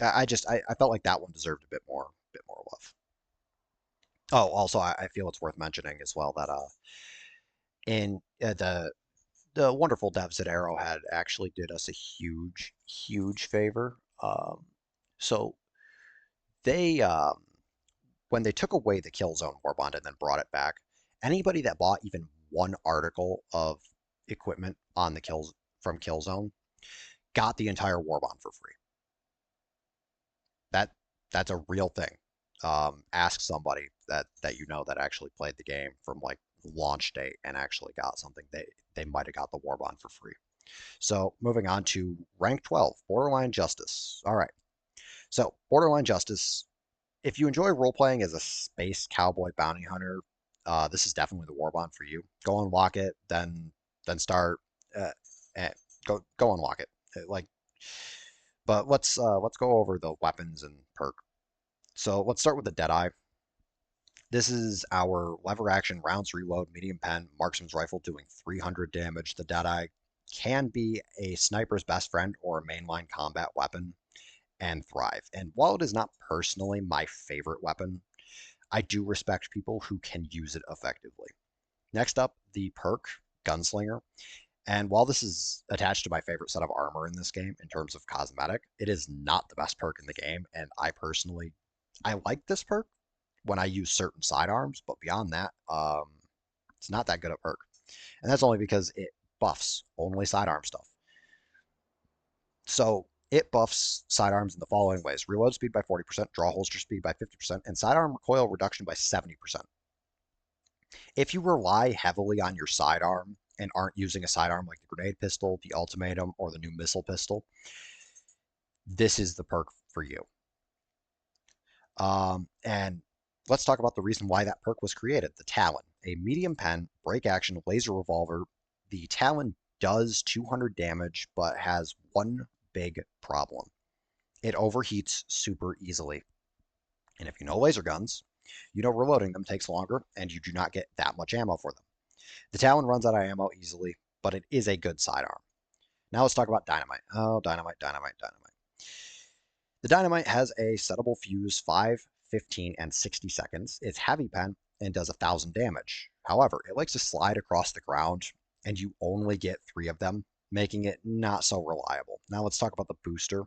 I felt like that one deserved a bit more love. Oh, also I feel it's worth mentioning as well that in the wonderful devs at Arrowhead actually did us a huge favor. So they when they took away the Killzone Warbond and then brought it back, anybody that bought even one article of equipment on the kills from Killzone got the entire Warbond for free. That that's a real thing. Ask somebody that you know that actually played the game from like launch date and actually got something. They might have got the Warbond for free. So moving on to rank 12, Borderline Justice. All right. So Borderline Justice, if you enjoy role playing as a space cowboy bounty hunter, this is definitely the Warbond for you. Go unlock it, then start. Uh, go unlock it. Like, but let's go over the weapons and perk. So let's start with the Deadeye. This is our lever action rounds reload medium pen marksman's rifle doing 300 damage. The Deadeye can be a sniper's best friend or a mainline combat weapon and thrive. And while it is not personally my favorite weapon, I do respect people who can use it effectively. Next up, the perk Gunslinger. And while this is attached to my favorite set of armor in this game in terms of cosmetic, it is not the best perk in the game. And I like this perk when I use certain sidearms, but beyond that, it's not that good a perk. And that's only because it buffs only sidearm stuff. So it buffs sidearms in the following ways: reload speed by 40%, draw holster speed by 50%, and sidearm recoil reduction by 70%. If you rely heavily on your sidearm and aren't using a sidearm like the grenade pistol, the ultimatum, or the new missile pistol, this is the perk for you. And let's talk about the reason why that perk was created. The Talon, a medium pen, break action, laser revolver. The Talon does 200 damage, but has one big problem. It overheats super easily. And if you know laser guns, you know reloading them takes longer and you do not get that much ammo for them. The Talon runs out of ammo easily, but it is a good sidearm. Now let's talk about Dynamite. Oh, Dynamite, Dynamite, Dynamite. The Dynamite has a settable fuse 5, 15, and 60 seconds. It's heavy pen and does 1,000 damage. However, it likes to slide across the ground, and you only get 3 of them, making it not so reliable. Now let's talk about the booster,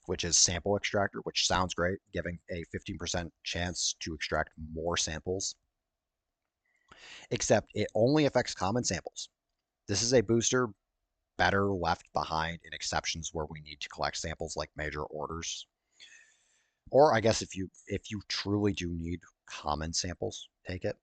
which is Sample Extractor, which sounds great, giving a 15% chance to extract more samples. Except it only affects common samples. This is a booster better left behind in exceptions where we need to collect samples like major orders. Or I guess if you truly do need common samples, take it.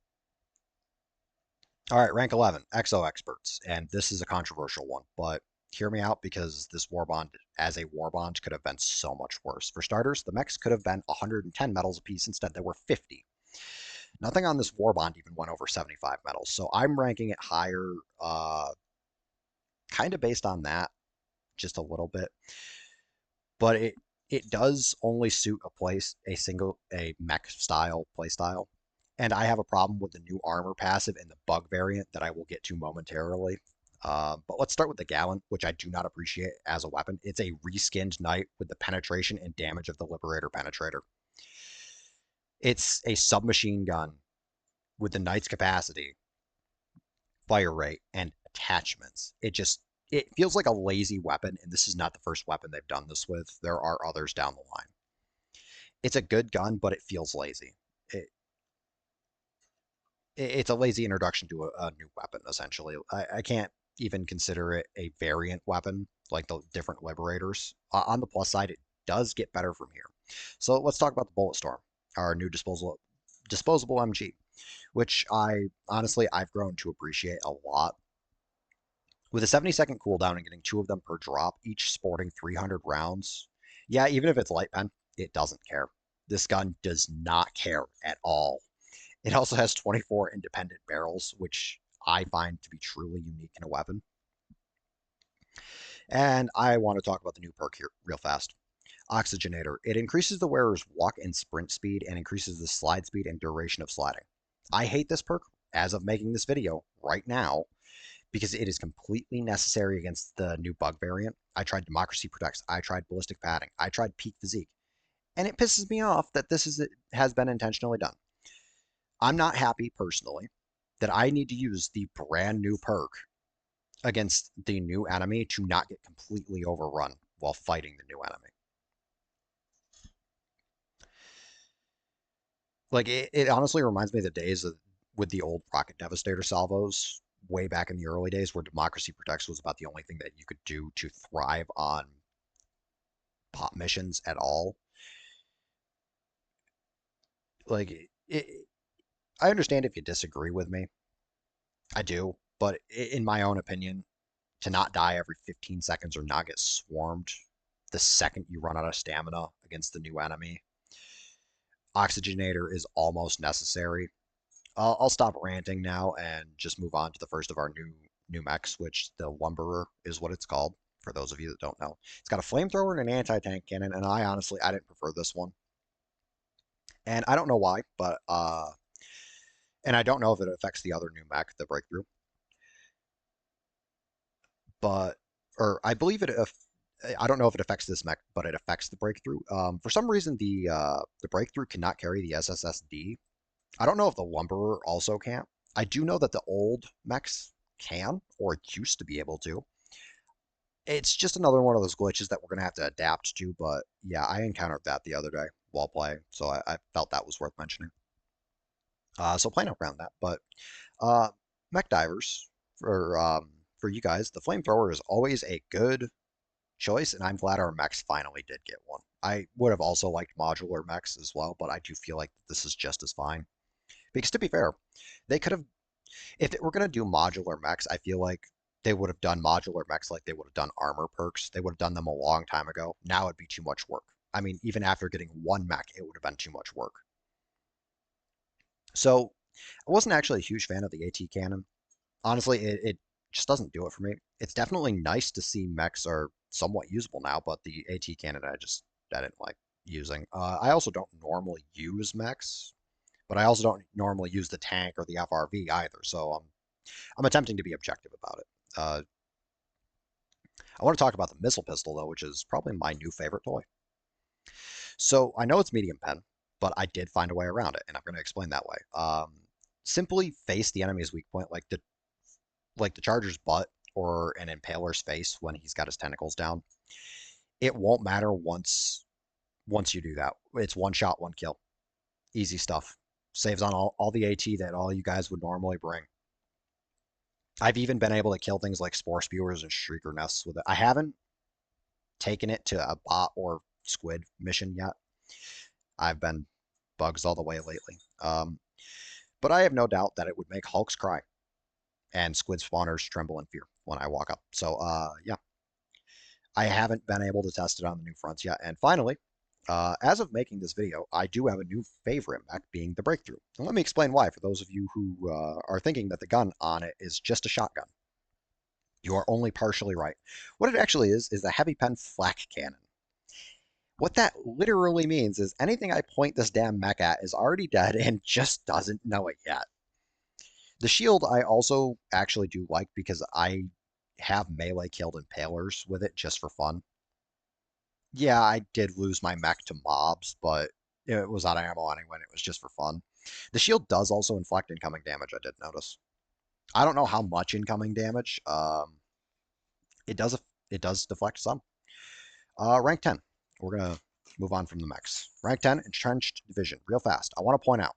All right, rank 11, Exo Experts. And this is a controversial one, but hear me out because this Warbond, as a Warbond, could have been so much worse. For starters, the mechs could have been 110 medals apiece. Instead, there were 50. Nothing on this Warbond even went over 75 medals. So I'm ranking it higher, kind of based on that, just a little bit. But it does only suit a mech style play style. And I have a problem with the new armor passive and the bug variant that I will get to momentarily. But let's start with the Gallon, which I do not appreciate as a weapon. It's a reskinned knight with the penetration and damage of the Liberator Penetrator. It's a submachine gun with the knight's capacity, fire rate, and attachments. It feels like a lazy weapon, and this is not the first weapon they've done this with. There are others down the line. It's a good gun, but it feels lazy. It, it's a lazy introduction to a new weapon, essentially. I can't even consider it a variant weapon like the different Liberators. On the plus side, it does get better from here. So let's talk about the Bullet Storm, our new disposable MG, which I've grown to appreciate a lot. With a 70-second cooldown and getting 2 of them per drop, each sporting 300 rounds. Yeah, even if it's light pen, it doesn't care. This gun does not care at all. It also has 24 independent barrels, which I find to be truly unique in a weapon. And I want to talk about the new perk here real fast. Oxygenator. It increases the wearer's walk and sprint speed and increases the slide speed and duration of sliding. I hate this perk as of making this video right now because it is completely necessary against the new bug variant. I tried Democracy Protects, I tried Ballistic Padding, I tried Peak Physique, and it pisses me off that has been intentionally done. I'm not happy personally that I need to use the brand new perk against the new enemy to not get completely overrun while fighting the new enemy. Like it honestly reminds me of the days with the old Rocket Devastator salvos way back in the early days where Democracy Protects was about the only thing that you could do to thrive on pop missions at all. Like I understand if you disagree with me. I do, but in my own opinion, to not die every 15 seconds or not get swarmed the second you run out of stamina against the new enemy, Oxygenator is almost necessary. I'll stop ranting now and just move on to the first of our new mechs, which the Lumberer is what it's called. For those of you that don't know, it's got a flamethrower and an anti-tank cannon, and I didn't prefer this one, and I don't know why, but and I don't know if it affects the other new mech, the Breakthrough, but or I believe it. I don't know if it affects this mech, but it affects the Breakthrough. For some reason, the Breakthrough cannot carry the SSSD. I don't know if the Lumberer also can't. I do know that the old mechs can, or used to be able to. It's just another one of those glitches that we're going to have to adapt to, but yeah, I encountered that the other day while playing, so I felt that was worth mentioning. So playing around that, but uh, Mech Divers, for you guys, the Flamethrower is always a good choice, and I'm glad our mechs finally did get one. I would have also liked modular mechs as well, but I do feel like this is just as fine. Because to be fair, they could have, if they were going to do modular mechs, I feel like they would have done modular mechs like they would have done armor perks. They would have done them a long time ago. Now it'd be too much work. I mean, even after getting one mech, it would have been too much work. So I wasn't actually a huge fan of the AT cannon. Honestly, it just doesn't do it for me. It's definitely nice to see mechs are somewhat usable now, but the AT cannon I didn't like using. I also don't normally use mechs, but I also don't normally use the tank or the FRV either. So I'm attempting to be objective about it. I want to talk about the missile pistol though, which is probably my new favorite toy. So I know it's medium pen, but I did find a way around it, and I'm going to explain that way. Simply face the enemy's weak point, like the charger's butt or an impaler's face when he's got his tentacles down. It won't matter once you do that. It's one shot, one kill. Easy stuff. Saves on all the AT that all you guys would normally bring. I've even been able to kill things like spore spewers and shrieker nests with it. I haven't taken it to a bot or squid mission yet. I've been bugs all the way lately. But I have no doubt that it would make Hulks cry. and squid spawners tremble in fear when I walk up. So, yeah, I haven't been able to test it on the new fronts yet. And finally, as of making this video, I do have a new favorite mech, being the Breakthrough. And let me explain why for those of you who are thinking that the gun on it is just a shotgun. You are only partially right. What it actually is a heavy pen flak cannon. What that literally means is anything I point this damn mech at is already dead and just doesn't know it yet. The shield I also actually do like because I have melee killed impalers with it just for fun. Yeah, I did lose my mech to mobs, but it was out of ammo anyway, and it was just for fun. The shield does also inflict incoming damage, I did notice. I don't know how much incoming damage. It does it does deflect some. Rank 10. We're gonna move on from the mechs. Rank 10, Entrenched Division. Real fast. I want to point out,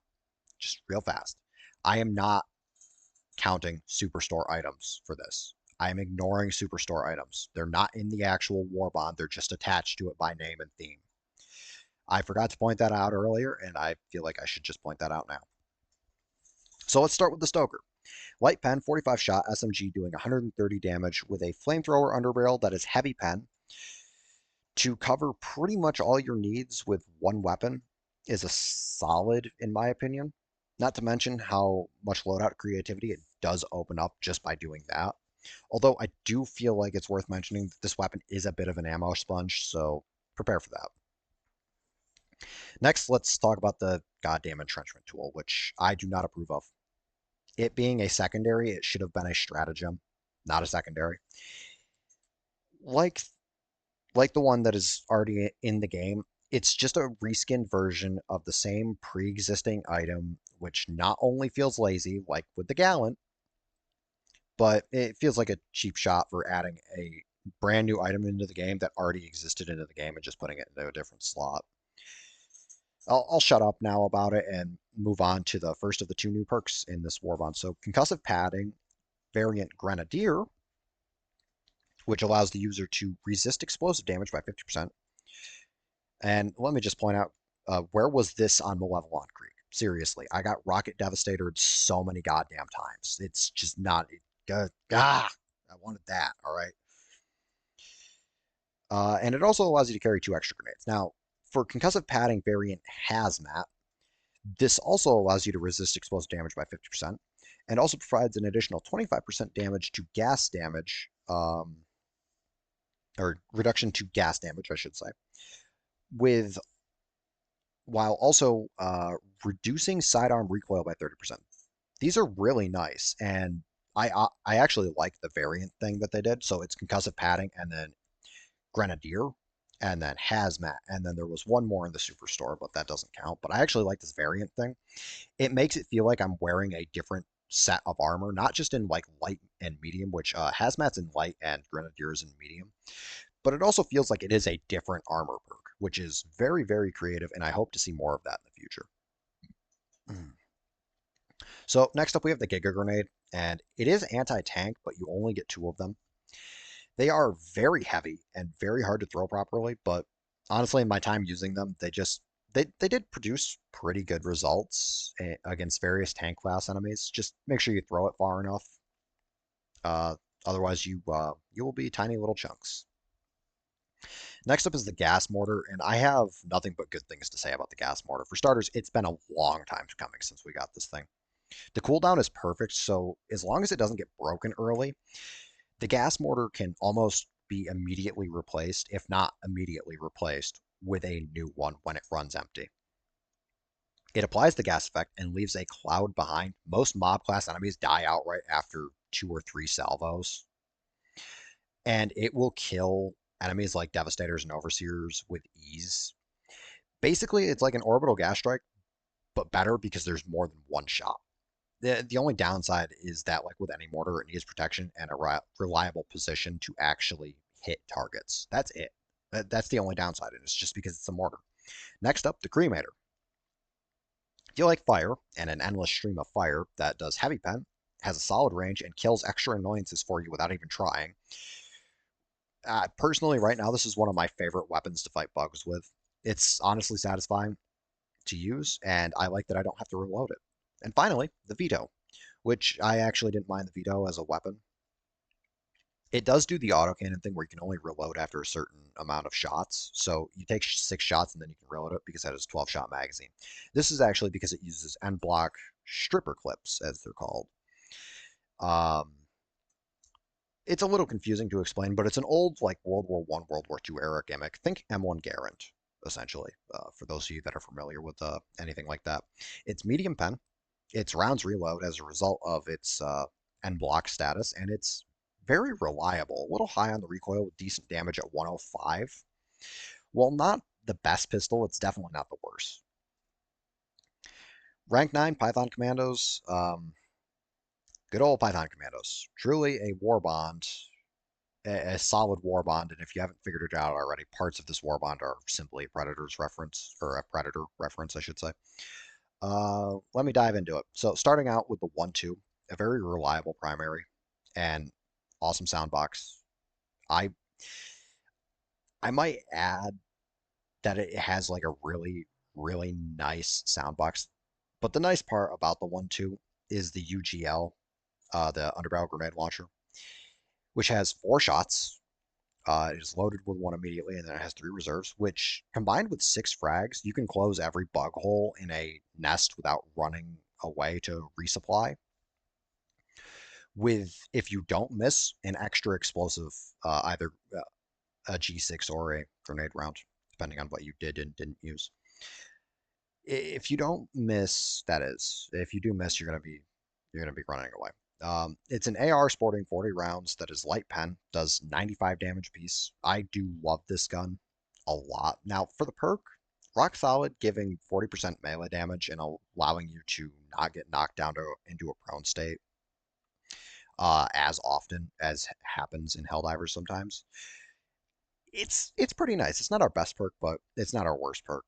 just real fast, I am not counting superstore items for this. I am ignoring superstore items. They're not in the actual Warbond. They're just attached to it by name and theme. I forgot to point that out earlier, and I feel like I should just point that out now. So let's start with the Stoker. Light pen, 45 shot, SMG doing 130 damage with a flamethrower underbarrel that is heavy pen. To cover pretty much all your needs with one weapon is a solid, in my opinion. Not to mention how much loadout creativity it does open up just by doing that. Although I do feel like it's worth mentioning that this weapon is a bit of an ammo sponge, so prepare for that. Next, let's talk about the goddamn entrenchment tool, which I do not approve of. It being a secondary, it should have been a stratagem, not a secondary. Like the one that is already in the game, it's just a reskinned version of the same pre-existing item, which not only feels lazy, like with the Gallant, but it feels like a cheap shot for adding a brand new item into the game that already existed into the game and just putting it into a different slot. I'll shut up now about it and move on to the first of the two new perks in this Warbond. So concussive padding, variant Grenadier, which allows the user to resist explosive damage by 50%. And let me just point out, where was this on Malevolon Creek? Seriously, I got Rocket Devastated so many goddamn times. It's just not. I wanted that. All right. And it also allows you to carry 2 extra grenades. Now, for concussive padding variant Hazmat, this also allows you to resist explosive damage by 50%, and also provides an additional 25% damage to gas damage, or reduction to gas damage, I should say, with while also reducing sidearm recoil by 30%. These are really nice, and I actually like the variant thing that they did. So it's concussive padding, and then Grenadier, and then Hazmat, and then there was one more in the Superstore, but that doesn't count. But I actually like this variant thing. It makes it feel like I'm wearing a different set of armor, not just in like light and medium, which Hazmat's in light and Grenadier's in medium, but it also feels like it is a different armor perk, which is very, very creative, and I hope to see more of that in the future. So next up we have the Giga Grenade, and it is anti-tank, but you only get 2 of them. They are very heavy and very hard to throw properly, but honestly, in my time using them, they did produce pretty good results against various tank class enemies. Just make sure you throw it far enough. Otherwise, you will be tiny little chunks. Next up is the gas mortar, and I have nothing but good things to say about the gas mortar. For starters, it's been a long time coming since we got this thing. The cooldown is perfect, so as long as it doesn't get broken early, the gas mortar can almost be immediately replaced, if not immediately replaced, with a new one when it runs empty. It applies the gas effect and leaves a cloud behind. Most mob class enemies die outright after 2 or 3 salvos, and it will kill enemies like Devastators and Overseers with ease. Basically, it's like an orbital gas strike, but better because there's more than one shot. The only downside is that, like with any mortar, it needs protection and a reliable position to actually hit targets. That's it. That's the only downside, and it's just because it's a mortar. Next up, the Cremator. If you like fire and an endless stream of fire that does heavy pen, has a solid range, and kills extra annoyances for you without even trying. Personally, right now, this is one of my favorite weapons to fight bugs with. It's honestly satisfying to use, and I like that I don't have to reload it. And finally, the Veto. which I actually didn't mind the veto as a weapon. It does do the autocannon thing where you can only reload after a certain amount of shots. So you take 6 shots and then you can reload it because it has a 12-shot magazine. This is actually because it uses end block stripper clips, as they're called. Um, it's a little confusing to explain, but it's an old like World War One, World War II era gimmick. Think M1 Garand, essentially. For those of you that are familiar with anything like that, it's medium pen. Its rounds reload as a result of its end block status, and it's very reliable. A little high on the recoil with decent damage at 105. While not the best pistol, it's definitely not the worst. Rank 9 Python Commandos. Good old Python Commandos. Truly a Warbond, a solid Warbond, and if you haven't figured it out already, parts of this Warbond are simply a Predator's reference, or a Predator reference, I should say. Let me dive into it. So starting out with the 1-2, a very reliable primary and awesome soundbox. I I might add that it has like a really nice soundbox. But the nice part about the 1-2 is the UGL, the underbarrel grenade launcher, which has 4 shots. It is loaded with one immediately, and then it has 3 reserves, which combined with 6 frags, you can close every bug hole in a nest without running away to resupply. With, if you don't miss, an extra explosive, either a G6 or a grenade round, depending on what you did and didn't use. If you don't miss, that is, if you do miss, you're gonna be running away. It's an AR sporting 40 rounds that is light pen, does 95 damage a piece. I do love this gun a lot. Now, for the perk, rock solid, giving 40% melee damage and allowing you to not get knocked down into a prone state as often as happens in Helldivers sometimes. It's pretty nice. It's not our best perk, but it's not our worst perk.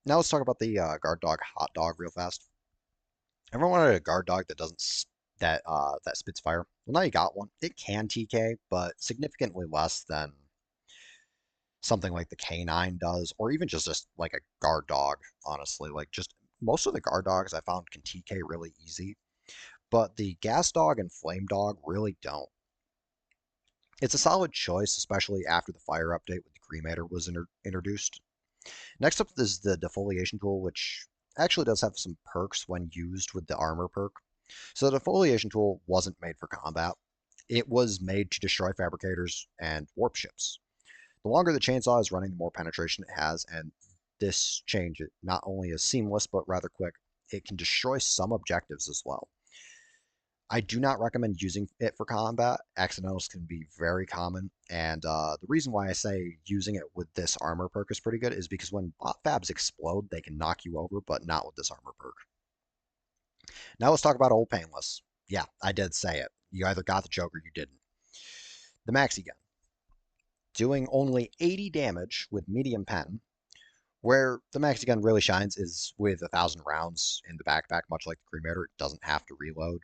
Now let's talk about the guard dog hot dog real fast. Everyone wanted a guard dog that doesn't that spits fire. Well, now you got one. It can TK, but significantly less than something like the K9 does, or even just like a guard dog. Honestly, like just most of the guard dogs I found can TK really easy, but the gas dog and flame dog really don't. It's a solid choice, especially after the fire update with the cremator was introduced. Next up is the defoliation tool, which actually does have some perks when used with the armor perk. So the defoliation tool wasn't made for combat. It was made to destroy fabricators and warp ships. The longer the chainsaw is running, the more penetration it has, and this change not only is seamless but rather quick. It can destroy some objectives as well. I do not recommend using it for combat. Accidentals can be very common, and the reason why I say using it with this armor perk is pretty good is because when bot fabs explode, they can knock you over, but not with this armor perk. Now let's talk about Old Painless. Yeah, I did say it. You either got the joke or you didn't. The Maxi Gun. Doing only 80 damage with medium pen, where the Maxi Gun really shines is with 1,000 rounds in the backpack, much like the Cremator. It doesn't have to reload.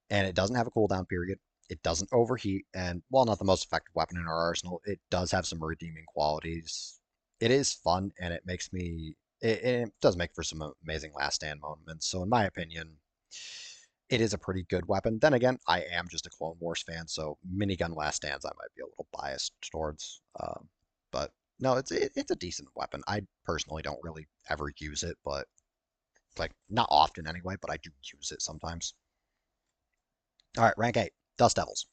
And it doesn't have a cooldown period. It doesn't overheat, and while not the most effective weapon in our arsenal, it does have some redeeming qualities. It is fun, and it does make for some amazing last stand moments. So, in my opinion, it is a pretty good weapon. Then again, I am just a Clone Wars fan, so minigun last stands I might be a little biased towards. But no, it's a decent weapon. I personally don't really ever use it, but like not often anyway. But I do use it sometimes. All right, rank 8, Dust Devils.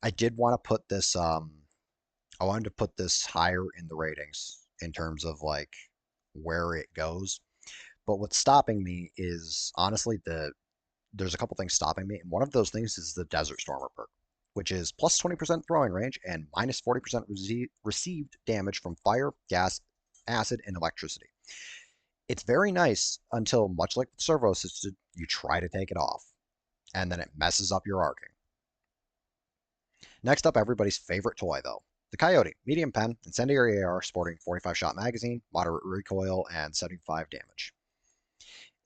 I did want to put this I wanted to put this higher in the ratings in terms of like where it goes. But what's stopping me is honestly there's a couple things stopping me, and one of those things is the Desert Stormer perk, which is plus 20% throwing range and minus 40% received damage from fire, gas, acid, and electricity. It's very nice until, much like the servo assisted, you try to take it off, and then it messes up your arcing. Next up, everybody's favorite toy, though. The Coyote, medium pen, incendiary AR, sporting 45-shot magazine, moderate recoil, and 75 damage.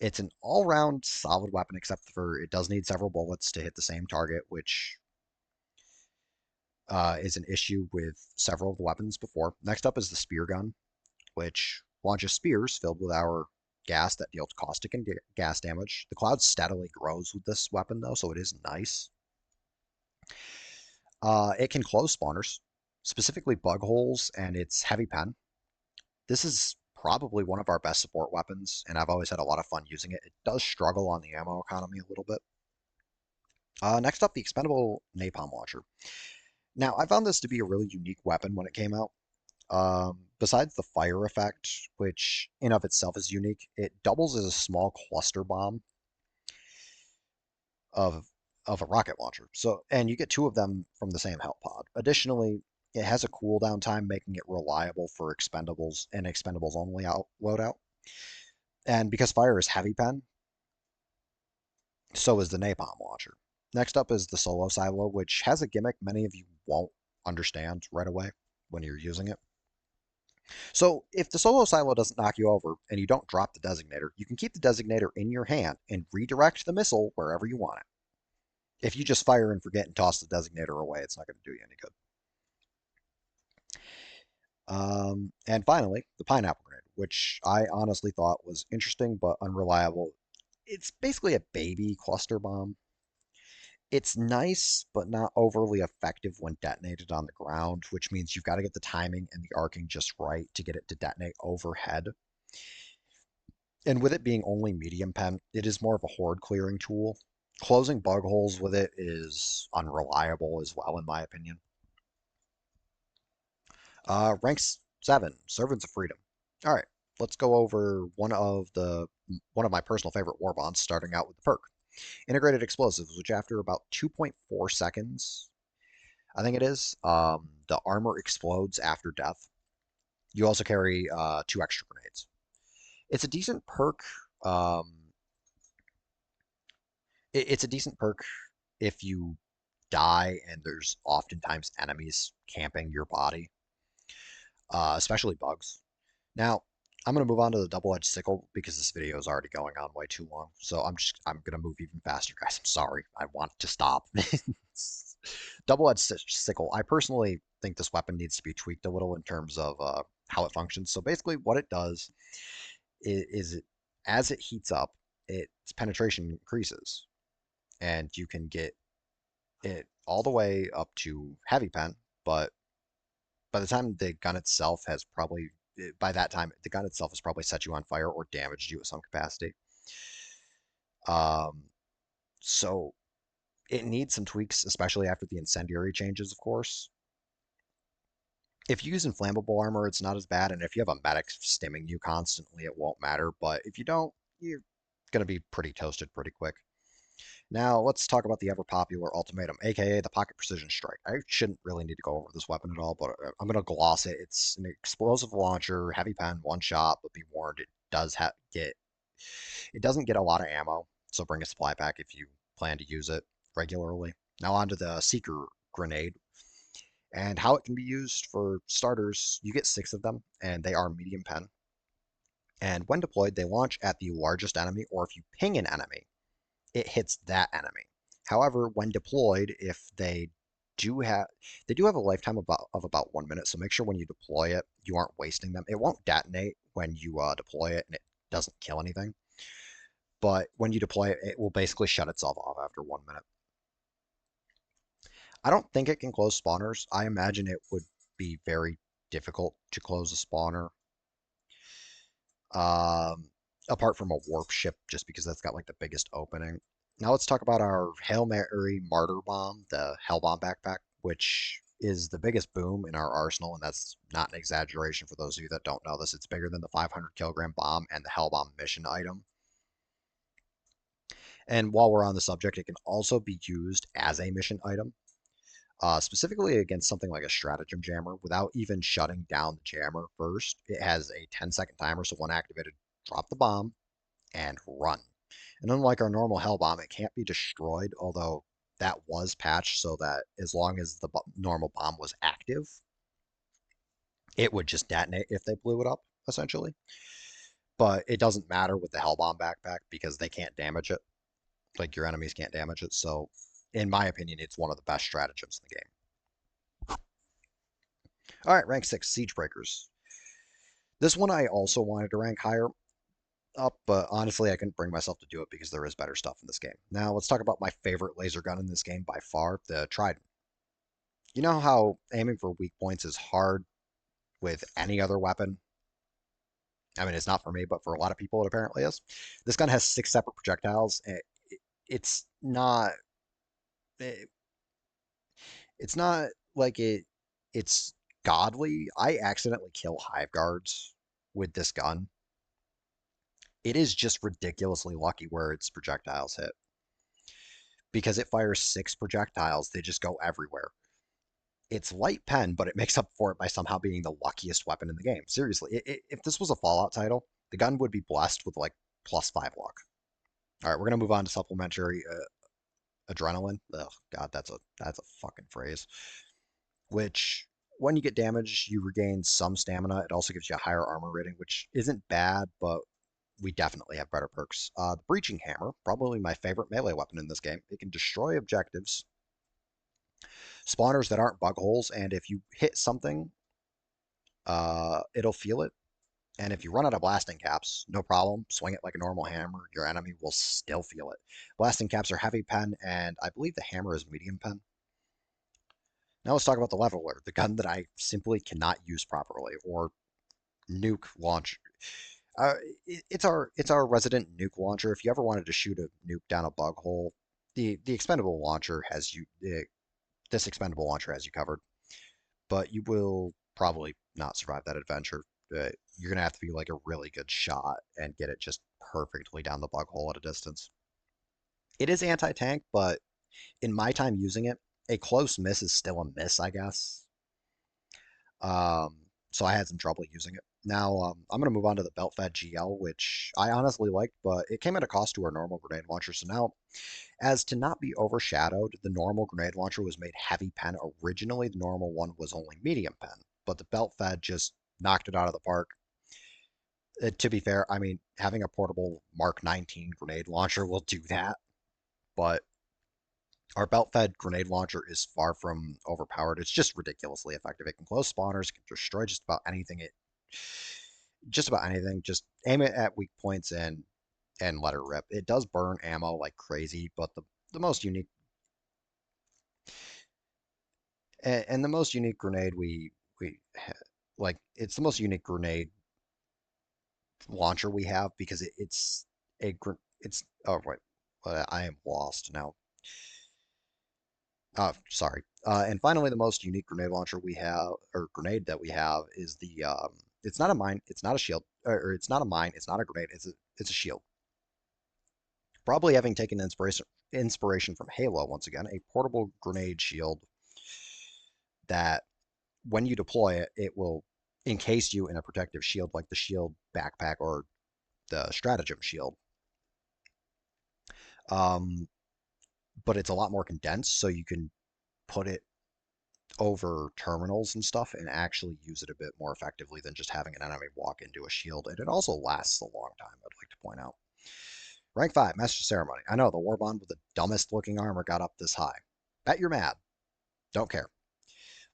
It's an all-round solid weapon, except for it does need several bullets to hit the same target, which is an issue with several of the weapons before. Next up is the spear gun, which launches spears filled with our gas that deals caustic and gas damage. The cloud steadily grows with this weapon, though, so it is nice. It can close spawners, specifically bug holes, and its heavy pen. This is probably one of our best support weapons, and I've always had a lot of fun using it. It does struggle on the ammo economy a little bit. Next up, the expendable napalm launcher. Now, I found this to be a really unique weapon when it came out. Besides the fire effect, which in of itself is unique, it doubles as a small cluster bomb of a rocket launcher. So, and you get two of them from the same health pod. Additionally, it has a cooldown time, making it reliable for expendables and expendables only loadout. And because fire is heavy pen, so is the napalm launcher. Next up is the solo silo, which has a gimmick many of you won't understand right away when you're using it. So if the solo silo doesn't knock you over and you don't drop the designator, you can keep the designator in your hand and redirect the missile wherever you want it. If you just fire and forget and toss the designator away, it's not going to do you any good. And finally, the pineapple grenade, which I honestly thought was interesting but unreliable. It's basically a baby cluster bomb. It's nice, but not overly effective when detonated on the ground, which means you've got to get the timing and the arcing just right to get it to detonate overhead. And with it being only medium pen, it is more of a horde clearing tool. Closing bug holes with it is unreliable as well, in my opinion. Ranks 7, Servants of Freedom. All right, let's go over one of my personal favorite Warbonds, starting out with the perk. Integrated Explosives, which after about 2.4 seconds, I think it is, the armor explodes after death. You also carry 2 extra grenades. It's a decent perk. Um, it's a decent perk if you die and there's oftentimes enemies camping your body, especially bugs. Now, I'm going to move on to the double-edged sickle because this video is already going on way too long. So I'm going to move even faster, guys. I'm sorry. I want to stop. Double-edged sickle. I personally think this weapon needs to be tweaked a little in terms of how it functions. So basically what it does is as it heats up, its penetration increases. And you can get it all the way up to heavy pen, but by the time the gun itself has probably by that time the gun itself has probably set you on fire or damaged you at some capacity. Um, so it needs some tweaks, especially after the incendiary changes, of course. If you use inflammable armor, it's not as bad, and if you have a medic stimming you constantly, it won't matter. But if you don't, you're gonna be pretty toasted pretty quick. Now, let's talk about the ever popular Ultimatum, aka the Pocket Precision Strike. I shouldn't really need to go over this weapon at all, but I'm going to gloss it. It's an explosive launcher, heavy pen, one shot, but be warned, it doesn't get a lot of ammo, so bring a supply pack if you plan to use it regularly. Now, on to the Seeker Grenade, and how it can be used. For starters, you get 6 of them, and they are medium pen. And when deployed, they launch at the largest enemy, or if you ping an enemy, it hits that enemy. However, when deployed, if they do have a lifetime of about 1 minute, so make sure when you deploy it, you aren't wasting them. It won't detonate when you deploy it, and it doesn't kill anything. But when you deploy it, it will basically shut itself off after 1 minute. I don't think it can close spawners. I imagine it would be very difficult to close a spawner. Um, Apart from a warp ship, just because that's got like the biggest opening. Now let's talk about our Hail Mary Martyr Bomb, the Hell Bomb backpack, which is the biggest boom in our arsenal, and that's not an exaggeration for those of you that don't know this. It's bigger than the 500 kilogram bomb and the Hell Bomb mission item. And while we're on the subject, it can also be used as a mission item, specifically against something like a stratagem jammer without even shutting down the jammer first. It has a 10-second timer, so when activated, drop the bomb and run. And unlike our normal Hell Bomb, it can't be destroyed, although that was patched so that as long as the normal bomb was active, it would just detonate if they blew it up, essentially. But it doesn't matter with the Hell Bomb backpack because they can't damage it. Like, your enemies can't damage it. So, in my opinion, it's one of the best stratagems in the game. All right, rank 6, Siege Breakers. This one I also wanted to rank higher. up, but honestly, I couldn't bring myself to do it because there is better stuff in this game. Now, let's talk about my favorite laser gun in this game by far, the Trident. You know how aiming for weak points is hard with any other weapon? I mean, it's not for me, but for a lot of people, it apparently is. This gun has six separate projectiles. It's not. It's not like It's godly. I accidentally kill hive guards with this gun. It is just ridiculously lucky where its projectiles hit because it fires six projectiles. They just go everywhere. It's light pen, but it makes up for it by somehow being the luckiest weapon in the game. Seriously, if this was a Fallout title, the gun would be blessed with like +5 luck. All right, we're gonna move on to supplementary adrenaline. Oh God, that's a fucking phrase. Which when you get damaged, you regain some stamina. It also gives you a higher armor rating, which isn't bad, but we definitely have better perks. The Breaching Hammer, probably my favorite melee weapon in this game. It can destroy objectives, spawners that aren't bug holes, and if you hit something, it'll feel it. And if you run out of blasting caps, no problem. Swing it like a normal hammer. Your enemy will still feel it. Blasting caps are heavy pen, and I believe the hammer is medium pen. Now let's talk about the Leveler, the gun that I simply cannot use properly, or nuke launch. Uh, it's our resident nuke launcher. If you ever wanted to shoot a nuke down a bug hole, the expendable launcher has you. This expendable launcher has you covered, but you will probably not survive that adventure. You're gonna have to be like a really good shot and get it just perfectly down the bug hole at a distance. It is anti-tank, but in my time using it, a close miss is still a miss, I guess. Um, so I had some trouble using it. Now, I'm going to move on to the belt-fed GL, which I honestly liked, but it came at a cost to our normal grenade launcher. So now, as to not be overshadowed, the normal grenade launcher was made heavy pen. Originally, the normal one was only medium pen, but the belt-fed just knocked it out of the park. To be fair, I mean, having a portable Mark 19 grenade launcher will do that, but our belt-fed grenade launcher is far from overpowered. It's just ridiculously effective. It can close spawners, it can destroy just about anything. Just aim it at weak points and let her rip. It does burn ammo like crazy, but the most unique and the most unique grenade we like it's the most unique grenade launcher we have because it's oh wait, I am lost now. Sorry. And finally, the most unique grenade launcher we have, or grenade that we have, is the. It's not a mine. It's not a shield, or it's not a mine. It's not a grenade. It's a shield. Probably having taken inspiration from Halo once again, a portable grenade shield that when you deploy it, it will encase you in a protective shield like the shield backpack or the stratagem shield. Um, but it's a lot more condensed, so you can put it over terminals and stuff and actually use it a bit more effectively than just having an enemy walk into a shield. And it also lasts a long time, I'd like to point out. Rank 5, Master Ceremony. I know, the Warbond with the dumbest looking armor got up this high. Bet you're mad. Don't care.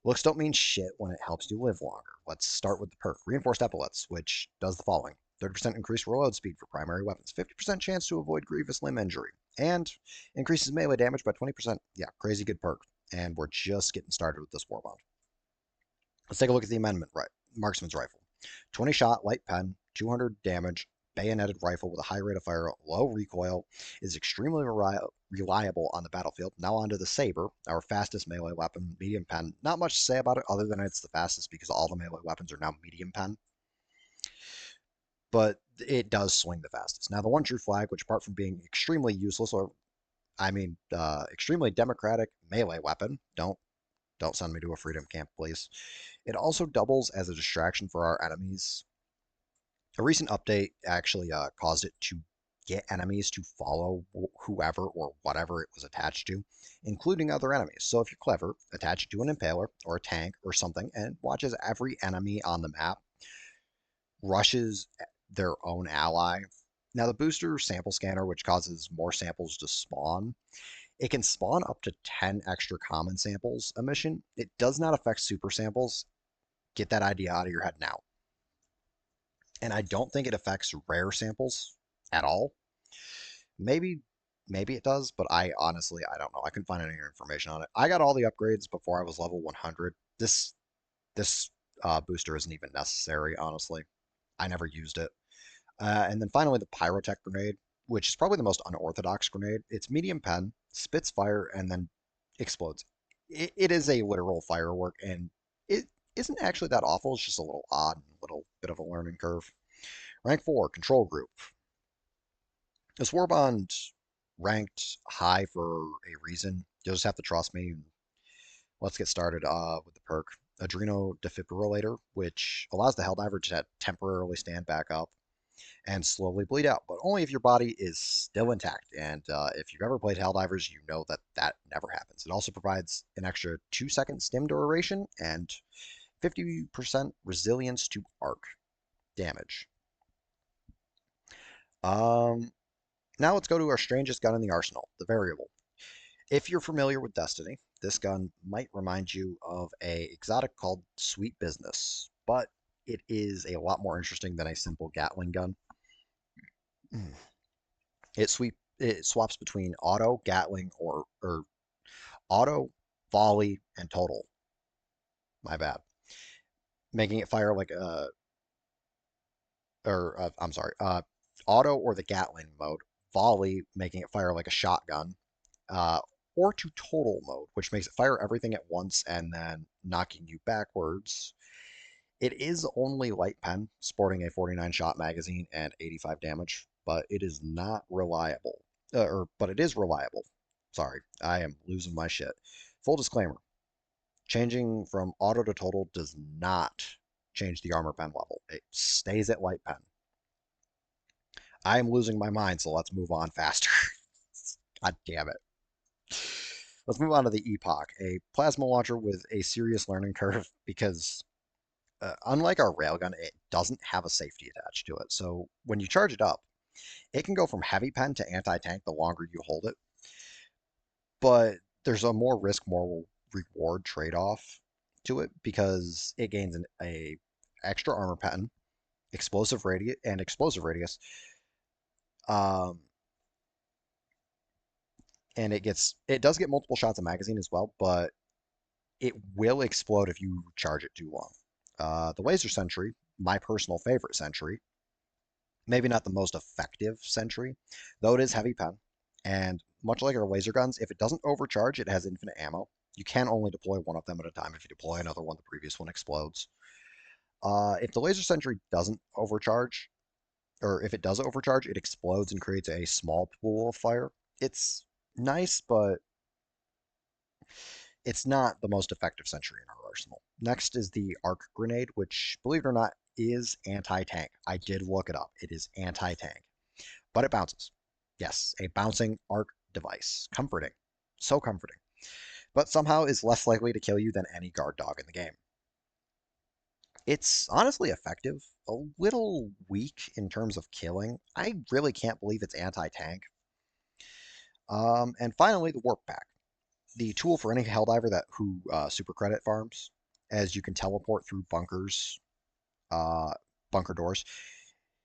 Looks don't mean shit when it helps you live longer. Let's start with the perk. Reinforced Epaulets, which does the following. 30% increased reload speed for primary weapons, 50% chance to avoid grievous limb injury, and increases melee damage by 20%. Yeah, crazy good perk. And we're just getting started with this Warbond. Let's take a look at the amendment. Right, marksman's rifle. 20 shot, light pen, 200 damage, bayoneted rifle with a high rate of fire, low recoil, is extremely reliable on the battlefield. Now onto the saber, our fastest melee weapon, medium pen. Not much to say about it other than it's the fastest because all the melee weapons are now medium pen. But it does swing the fastest. Now the one true flag, which apart from being extremely useless, or I mean, extremely democratic melee weapon. Don't send me to a freedom camp, please. It also doubles as a distraction for our enemies. A recent update actually caused it to get enemies to follow whoever or whatever it was attached to, including other enemies. So if you're clever, attach it to an impaler or a tank or something and watches every enemy on the map rushes their own ally. Now the booster sample scanner, which causes more samples to spawn, it can spawn up to 10 extra common samples a mission. It does not affect super samples. Get that idea out of your head now. and I don't think it affects rare samples at all. Maybe maybe it does, but I honestly I don't know. I couldn't find any information on it. I got all the upgrades before I was level 100. This booster isn't even necessary, honestly. I never used it. And then finally the Pyrotech Grenade, which is probably the most unorthodox grenade. It's medium pen, spits fire, and then explodes. It is a literal firework, and it isn't actually that awful. It's just a little odd, a little bit of a learning curve. Rank 4, Control Group. This Warbond ranked high for a reason. You'll just have to trust me. Let's get started with the perk. Adreno Defibrillator, which allows the Helldiver to temporarily stand back up and slowly bleed out, but only if your body is still intact. And if you've ever played Helldivers, you know that that never happens. It also provides an extra 2-second stim duration and 50% resilience to arc damage. Um, Now let's go to our strangest gun in the arsenal, the variable. If you're familiar with Destiny, this gun might remind you of a exotic called Sweet Business, but it is a lot more interesting than a simple Gatling gun. It swaps between auto, Gatling, or auto, volley, and total. My bad. Making it fire like a or I'm sorry, auto or the Gatling mode, volley making it fire like a shotgun, uh, or to total mode, which makes it fire everything at once and then knocking you backwards. It is only light pen, sporting a 49 shot magazine and 85 damage, but it is not reliable. But it is reliable. Sorry, I am losing my shit. Full disclaimer: changing from auto to total does not change the armor pen level. It stays at light pen. I am losing my mind, so let's move on faster. God damn it. Let's move on to the Epoch, a plasma launcher with a serious learning curve because unlike our railgun, it doesn't have a safety attached to it. So when you charge it up, it can go from heavy pen to anti-tank the longer you hold it, but there's a more risk, more reward trade-off to it because it gains a extra armor pen, explosive radius, um, and it does get multiple shots of magazine as well, but it will explode if you charge it too long. The laser sentry, my personal favorite sentry, maybe not the most effective sentry, though it is heavy pen. And much like our laser guns, if it doesn't overcharge, it has infinite ammo. You can only deploy one of them at a time. If you deploy another one, the previous one explodes. If the laser sentry doesn't overcharge, or if it does overcharge, it explodes and creates a small pool of fire. It's nice, but it's not the most effective sentry in our arsenal. Next is the arc grenade, which, believe it or not, is anti-tank. I did look it up. It is anti-tank, but it bounces. Yes, a bouncing arc device. Comforting. So comforting. But somehow is less likely to kill you than any guard dog in the game. It's honestly effective, a little weak in terms of killing. I really can't believe it's anti-tank. And finally, the warp pack, the tool for any Helldiver that who super credit farms, as you can teleport through uh, bunker doors.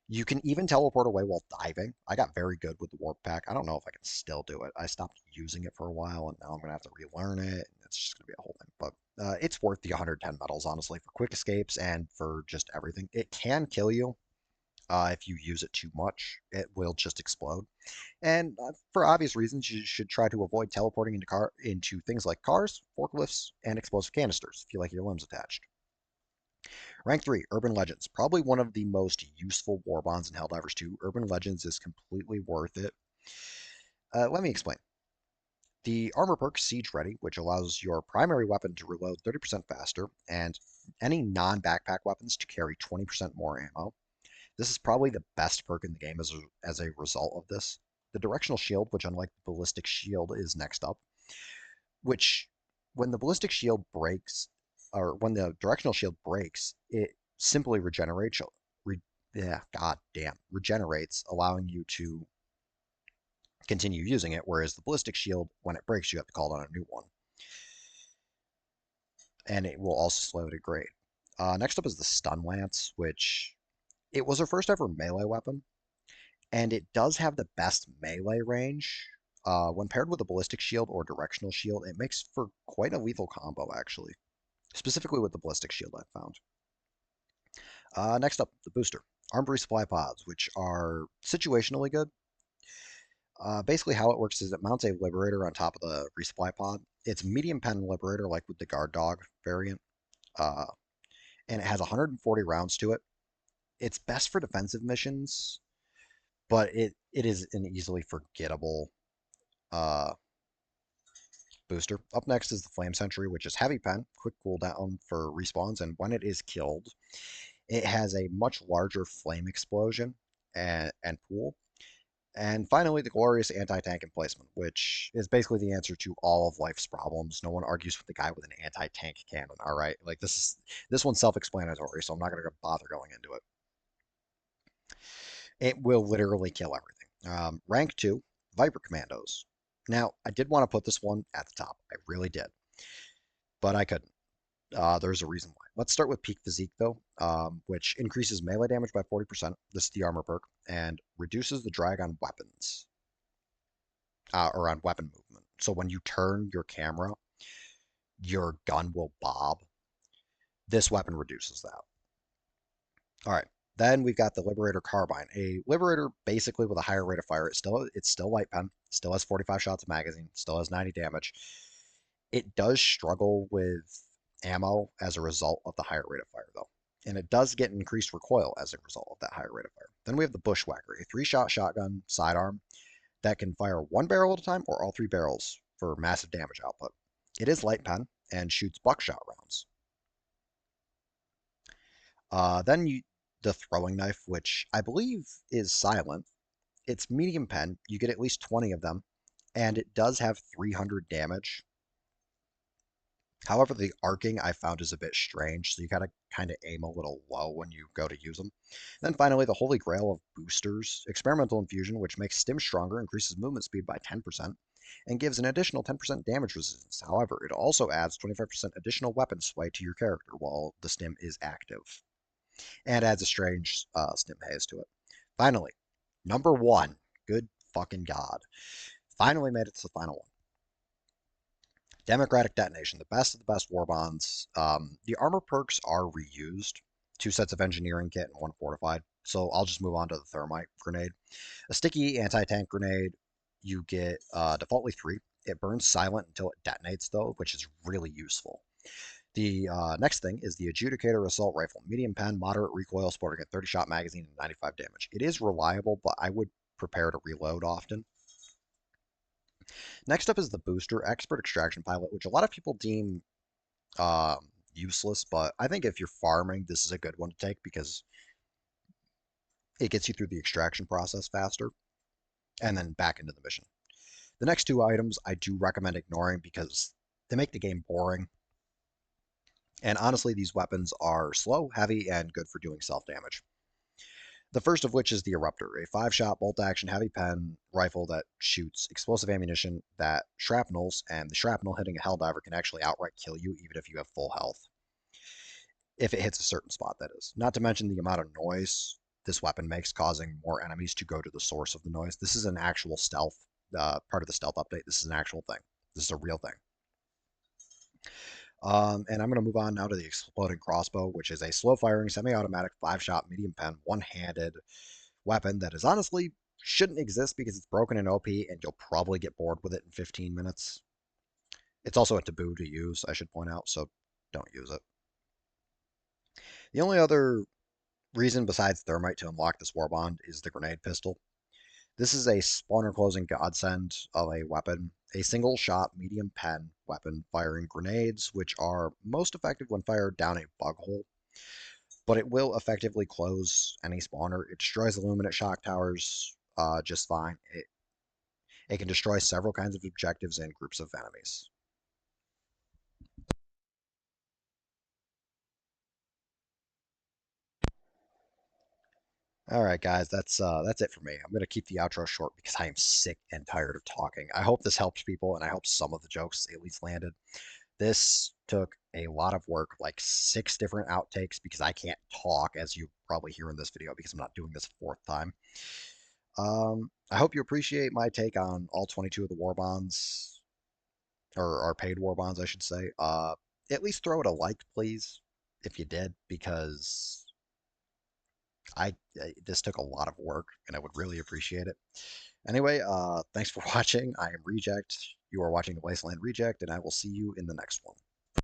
You can even teleport away while diving. I got very good with the warp pack. I don't know if I can still do it. I stopped using it for a while, and now I'm gonna have to relearn it. And it's just gonna be a whole thing. But it's worth the 110 medals, honestly, for quick escapes and for just everything. It can kill you if you use it too much. It will just explode. And for obvious reasons, you should try to avoid teleporting into things like cars, forklifts, and explosive canisters if you like your limbs attached. Rank 3, Urban Legends. Probably one of the most useful Warbonds in Helldivers 2. Urban Legends is completely worth it. Let me explain. The armor perk Siege Ready, which allows your primary weapon to reload 30% faster, and any non-backpack weapons to carry 20% more ammo. This is probably the best perk in the game as a result of this. The Directional Shield, which unlike the Ballistic Shield is next up, which when the Ballistic Shield breaks, or when the Directional Shield breaks, it simply regenerates, yeah, god damn, regenerates, allowing you to continue using it, whereas the Ballistic Shield, when it breaks, you have to call on a new one. And it will also slow degrade. Next up is the Stun Lance, which It was her first ever melee weapon, and it does have the best melee range. When paired with a ballistic shield or directional shield, it makes for quite a lethal combo, actually. Specifically with the ballistic shield, I've found. Next up, the booster. Armed resupply pods, which are situationally good. Basically, how it works is it mounts a liberator on top of the resupply pod. It's medium pen liberator, like with the guard dog variant, uh, and it has 140 rounds to it. It's best for defensive missions, but it is an easily forgettable uh, booster. Up next is the Flame Sentry, which is heavy pen, quick cooldown for respawns, and when it is killed, it has a much larger flame explosion and pool. And finally, the glorious anti-tank emplacement, which is basically the answer to all of life's problems. No one argues with the guy with an anti-tank cannon. All right, like this one's self-explanatory, so I'm not going to bother going into it. It will literally kill everything. Rank 2, Viper Commandos. Now, I did want to put this one at the top. I really did, but I couldn't. There's a reason why. Let's start with Peak Physique, though, which increases melee damage by 40%. This is the armor perk, and reduces the drag on weapons, or on weapon movement. So when you turn your camera, your gun will bob. This weapon reduces that. All right. Then we've got the Liberator Carbine, a Liberator basically with a higher rate of fire. It's still light pen, still has 45 shots of magazine, still has 90 damage. It does struggle with ammo as a result of the higher rate of fire, though, and it does get increased recoil as a result of that higher rate of fire. Then we have the Bushwhacker, a 3-shot shotgun sidearm that can fire one barrel at a time or all 3 barrels for massive damage output. It is light pen and shoots buckshot rounds. The throwing knife, which I believe is silent. It's medium pen. You get at least 20 of them, and it does have 300 damage. However, the arcing I found is a bit strange, so you gotta kind of aim a little low when you go to use them. Then finally, the holy grail of boosters, experimental infusion, which makes stim stronger, increases movement speed by 10%, and gives an additional 10% damage resistance. However, it also adds 25% additional weapon sway to your character while the stim is active, and adds a strange stim haze to it. Finally, number one, good fucking god, finally made it to the final one. Democratic Detonation, the best of the best Warbonds. The armor perks are reused. 2 sets of engineering kit and 1 fortified. So I'll just move on to the thermite grenade. A sticky anti-tank grenade, you get defaultly 3. It burns silent until it detonates, though, which is really useful. The next thing is the Adjudicator Assault Rifle. Medium pen, moderate recoil, sporting a 30-shot magazine and 95 damage. It is reliable, but I would prepare to reload often. Next up is the Booster Expert Extraction Pilot, which a lot of people deem useless, but I think if you're farming, this is a good one to take because it gets you through the extraction process faster and then back into the mission. The next 2 items I do recommend ignoring because they make the game boring. And honestly, these weapons are slow, heavy, and good for doing self-damage. The first of which is the Eruptor, a 5-shot bolt-action heavy pen rifle that shoots explosive ammunition that shrapnels, and the shrapnel hitting a Helldiver can actually outright kill you even if you have full health. If it hits a certain spot, that is. Not to mention the amount of noise this weapon makes, causing more enemies to go to the source of the noise. This is an actual stealth, part of the stealth update. This is an actual thing. This is a real thing. And I'm going to move on now to the Exploding Crossbow, which is a slow-firing, semi-automatic, 5-shot, medium pen, one-handed weapon that is honestly shouldn't exist because it's broken in OP, and you'll probably get bored with it in 15 minutes. It's also a taboo to use, I should point out, so don't use it. The only other reason besides Thermite to unlock this Warbond is the Grenade Pistol. This is a spawner closing godsend of a weapon, a single shot medium pen weapon firing grenades, which are most effective when fired down a bug hole, but it will effectively close any spawner. It destroys illuminate shock towers just fine. It can destroy several kinds of objectives and groups of enemies. All right, guys, that's it for me. I'm gonna keep the outro short because I am sick and tired of talking. I hope this helps people, and I hope some of the jokes at least landed. This took a lot of work, like 6 different outtakes, because I can't talk, as you probably hear in this video, because I'm not doing this a fourth time. I hope you appreciate my take on all 22 of the war bonds, or our paid war bonds, I should say. At least throw it a like, please, if you did, because this took a lot of work, and I would really appreciate it. Anyway, thanks for watching. I am Reject. You are watching the Wasteland Reject, and I will see you in the next one.